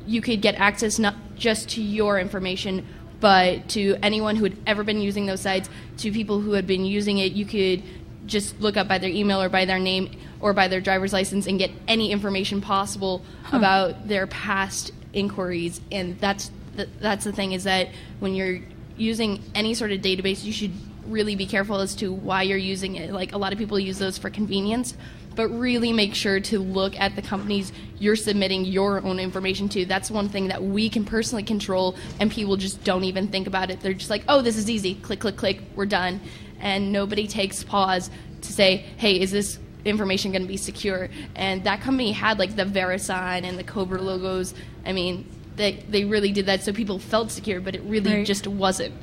S6: You could get access not just to your information, but to anyone who had ever been using those sites, to people who had been using it. You could just look up by their email or by their name or by their driver's license and get any information possible about their past inquiries. And that's the thing, is that when you're using any sort of database, you should really be careful as to why you're using it. Like, a lot of people use those for convenience, but really make sure to look at the companies you're submitting your own information to. That's one thing that we can personally control, and people just don't even think about it. They're just like, oh, this is easy, click, click, click, we're done. And nobody takes pause to say, hey, is this information going to be secure? And that company had like the VeriSign and the Cobra logos. I mean, they really did that so people felt secure, but it really just wasn't.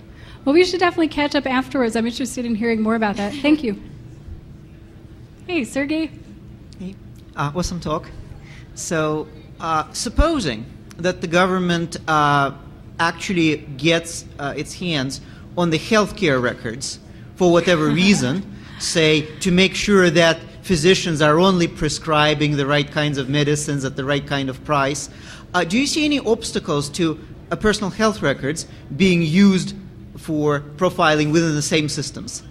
S1: Well, we should definitely catch up afterwards. I'm interested in hearing more about that. Thank you. Hey, Sergey.
S7: Hey, awesome talk. So, supposing that the government actually gets its hands on the healthcare records for whatever reason, say to make sure that physicians are only prescribing the right kinds of medicines at the right kind of price, do you see any obstacles to personal health records being used for profiling within the same systems?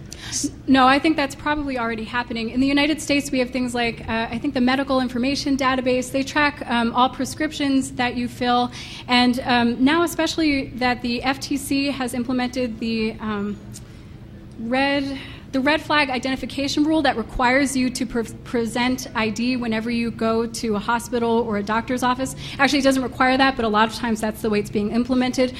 S1: No, I think that's probably already happening. In the United States, we have things like, I think the medical information database. They track all prescriptions that you fill. And now especially that the FTC has implemented the red flag identification rule that requires you to present ID whenever you go to a hospital or a doctor's office. Actually, it doesn't require that, but a lot of times that's the way it's being implemented.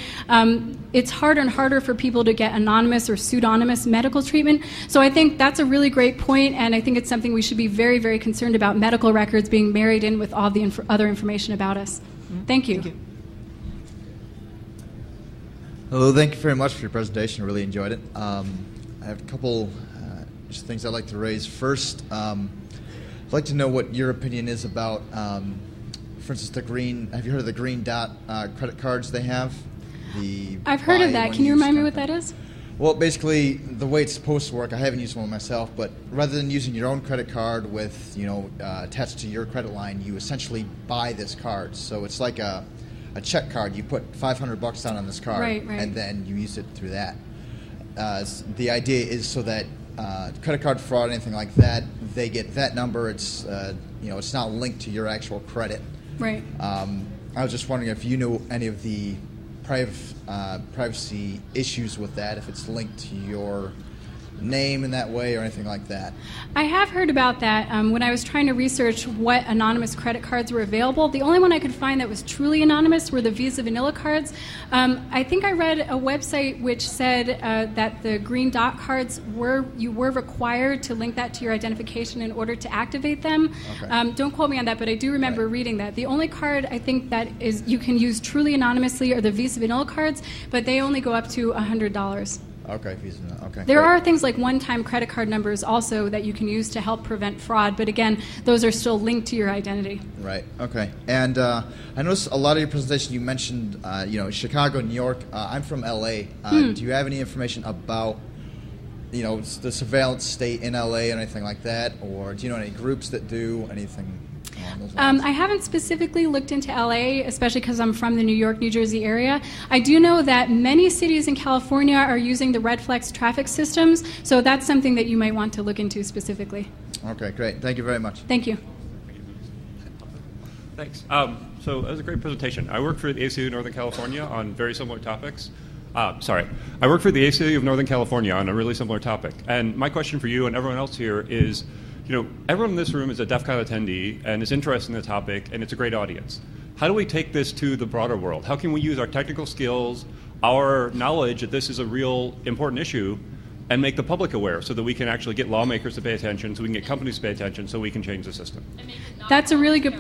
S1: It's harder and harder for people to get anonymous or pseudonymous medical treatment. So I think that's a really great point, and I think it's something we should be very, very concerned about, medical records being married in with all the other information about us. Thank you.
S7: Thank you.
S8: Hello, thank you very much for your presentation. I really enjoyed it. I have a couple just things I'd like to raise. First, I'd like to know what your opinion is about, for instance, the green. Have you heard of the green dot credit cards they have?
S1: I've heard of that. Can you remind me what that is?
S8: Well, basically, the way it's supposed to work, I haven't used one myself, but rather than using your own credit card with, attached to your credit line, you essentially buy this card. So it's like a check card. You put $500 down on this card,
S1: right.
S8: And then you use it through that. The idea is so that credit card fraud, anything like that, they get that number. It's it's not linked to your actual credit.
S1: Right.
S8: I was just wondering if you knew any of the privacy issues with that, if it's linked to your name in that way or anything like that.
S1: I have heard about that. When I was trying to research what anonymous credit cards were available, the only one I could find that was truly anonymous were the Visa Vanilla cards. I think I read a website which said that the green dot cards you were required to link that to your identification in order to activate them. Okay. Don't quote me on that, but I do remember reading that. The only card I think that is you can use truly anonymously are the Visa Vanilla cards, but they only go up to $100.
S8: Okay, Visa. Okay.
S1: There are things like one-time credit card numbers also that you can use to help prevent fraud, but again, those are still linked to your identity.
S8: Right. Okay. And I noticed a lot of your presentation you mentioned, Chicago, New York. I'm from LA. Do you have any information about, the surveillance state in LA or anything like that, or do you know any groups that do anything? along those lines?
S1: I haven't specifically looked into LA, especially because I'm from the New York, New Jersey area. I do know that many cities in California are using the red flex traffic systems, so that's something that you might want to look into specifically.
S8: Okay, great. Thank you very much.
S1: Thank you.
S9: Thanks. So that was a great presentation. I work for the ACLU of Northern California on very similar topics. I work for the ACLU of Northern California on a really similar topic. And my question for you and everyone else here is, everyone in this room is a DEFCON attendee and is interested in the topic, and it's a great audience. How do we take this to the broader world? How can we use our technical skills, our knowledge that this is a real important issue, and make the public aware so that we can actually get lawmakers to pay attention, so we can get companies to pay attention, so we can change the system?
S1: That's a really good...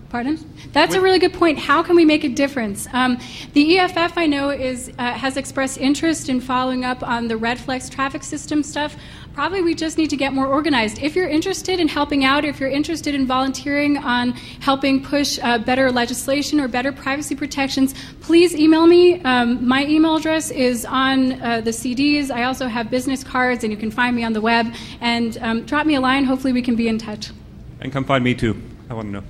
S1: Pardon? That's a really good point. How can we make a difference? The EFF, I know, has expressed interest in following up on the red flex traffic system stuff. Probably we just need to get more organized. If you're interested in helping out, if you're interested in volunteering on helping push better legislation or better privacy protections, please email me. My email address is on the CDs. I also have business cards, and you can find me on the web. And drop me a line. Hopefully we can be in touch.
S9: And come find me, too. I want to know.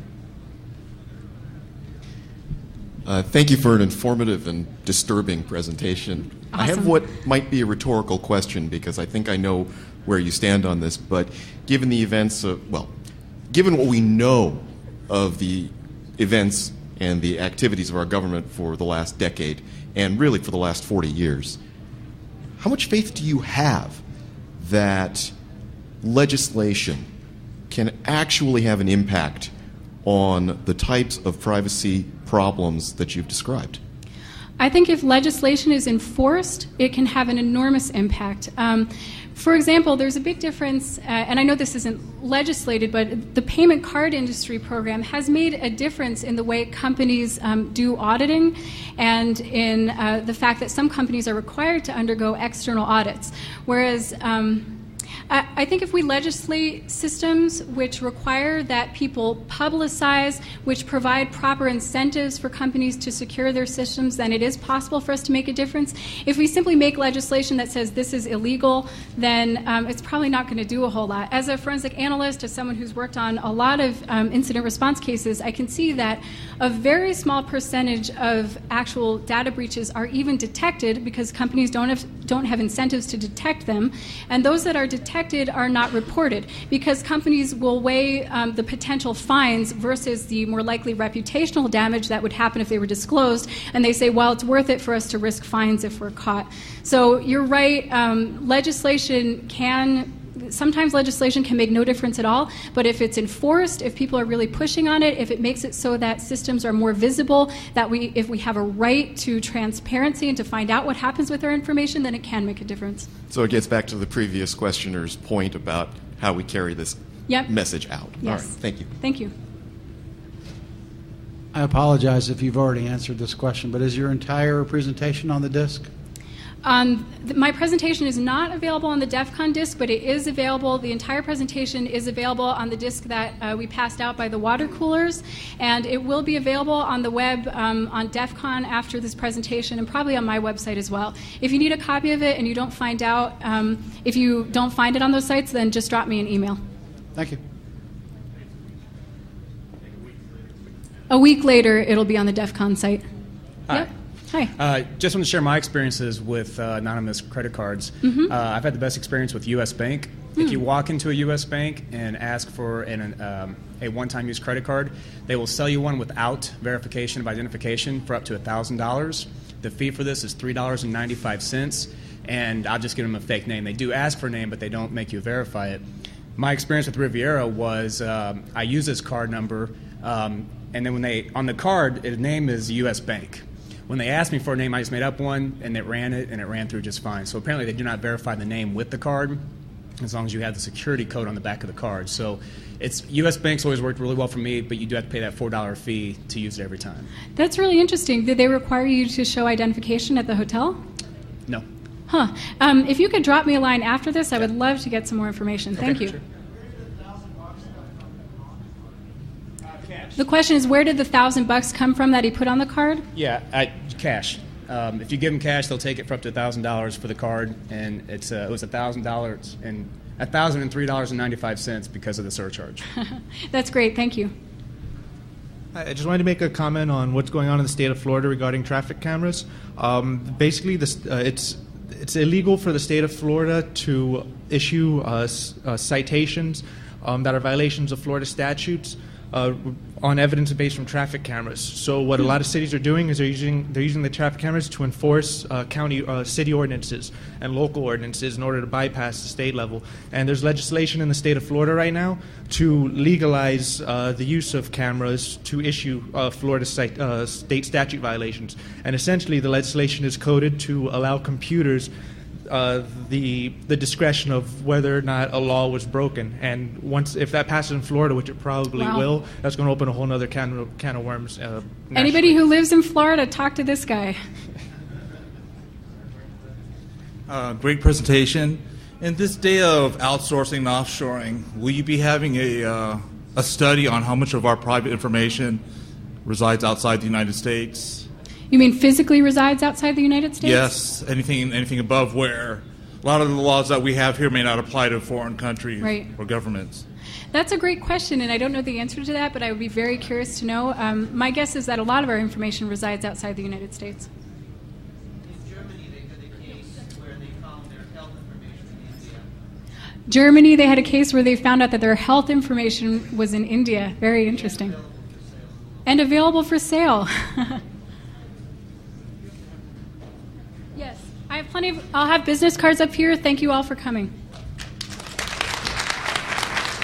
S10: Thank you for an informative and disturbing presentation.
S1: Awesome.
S10: I have what might be a rhetorical question, because I think I know where you stand on this, but given the events given what we know of the events and the activities of our government for the last decade, and really for the last 40 years, how much faith do you have that legislation can actually have an impact on the types of privacy problems that you've described?
S1: I think if legislation is enforced, it can have an enormous impact. For example, there's a big difference, and I know this isn't legislated, but the payment card industry program has made a difference in the way companies do auditing, and in the fact that some companies are required to undergo external audits. Whereas I think if we legislate systems which require that people publicize, which provide proper incentives for companies to secure their systems, then it is possible for us to make a difference. If we simply make legislation that says this is illegal, then it's probably not going to do a whole lot. As a forensic analyst, as someone who's worked on a lot of incident response cases, I can see that a very small percentage of actual data breaches are even detected because companies don't have incentives to detect them, and those that are detected are not reported because companies will weigh the potential fines versus the more likely reputational damage that would happen if they were disclosed, and they say, well, it's worth it for us to risk fines if we're caught. So you're right, sometimes legislation can make no difference at all, but if it's enforced, if people are really pushing on it, if it makes it so that systems are more visible, if we have a right to transparency and to find out what happens with our information, then it can make a difference.
S10: So it gets back to the previous questioner's point about how we carry this message out.
S1: Yes.
S10: All right, thank you.
S1: Thank you.
S11: I apologize if you've already answered this question, but is your entire presentation on the disk?
S1: My presentation is not available on the DEFCON disk, but it is available. The entire presentation is available on the disk that we passed out by the water coolers, and it will be available on the web on DEFCON after this presentation, and probably on my website as well. If you need a copy of it and you don't find out, if you don't find it on those sites, then just drop me an email.
S11: Thank you.
S1: A week later, it'll be on the DEFCON site.
S12: Hi.
S1: Yep. Hi.
S12: Just want to share my experiences with anonymous credit cards.
S1: Mm-hmm.
S12: I've had the best experience with U.S. Bank. If you walk into a U.S. bank and ask for a one-time use credit card, they will sell you one without verification of identification for up to $1,000. The fee for this is $3.95, and I'll just give them a fake name. They do ask for a name, but they don't make you verify it. My experience with Riviera was I use this card number, and then on the card, the name is U.S. Bank. When they asked me for a name, I just made up one, and it ran through just fine. So apparently they do not verify the name with the card as long as you have the security code on the back of the card. So U.S. Bank's always worked really well for me, but you do have to pay that $4 fee to use it every time.
S1: That's really interesting. Did they require you to show identification at the hotel?
S12: No.
S1: Huh. If you could drop me a line after this, I would love to get some more information. Thank you.
S12: Sure.
S1: The question is, where did the $1,000 come from that he put on the card?
S12: Yeah, cash. If you give them cash, they'll take it for up to $1,000 for the card, and it was $1,000 and $1,003.95 because of the surcharge.
S1: That's great. Thank you.
S13: I just wanted to make a comment on what's going on in the state of Florida regarding traffic cameras. Basically, it's illegal for the state of Florida to issue citations that are violations of Florida statutes on evidence based from traffic cameras. So what a lot of cities are doing is they're using the traffic cameras to enforce city ordinances and local ordinances in order to bypass the state level. And there's legislation in the state of Florida right now to legalize the use of cameras to issue Florida state statute violations. And essentially, the legislation is coded to allow computers the discretion of whether or not a law was broken, and if that passes in Florida, which it probably will, that's going to open a whole other can of worms.
S1: Anybody who lives in Florida, talk to this guy.
S14: Great presentation. In this day of outsourcing and offshoring, will you be having a study on how much of our private information resides outside the United States?
S1: You mean physically resides outside the United States?
S14: Yes, anything above where a lot of the laws that we have here may not apply to foreign countries or governments.
S1: That's a great question, and I don't know the answer to that, but I would be very curious to know. My guess is that a lot of our information resides outside the United States. Germany, they had a case where they found out that their health information was in India. Very interesting. And available for sale. Yes, I have I'll have business cards up here. Thank you all for coming.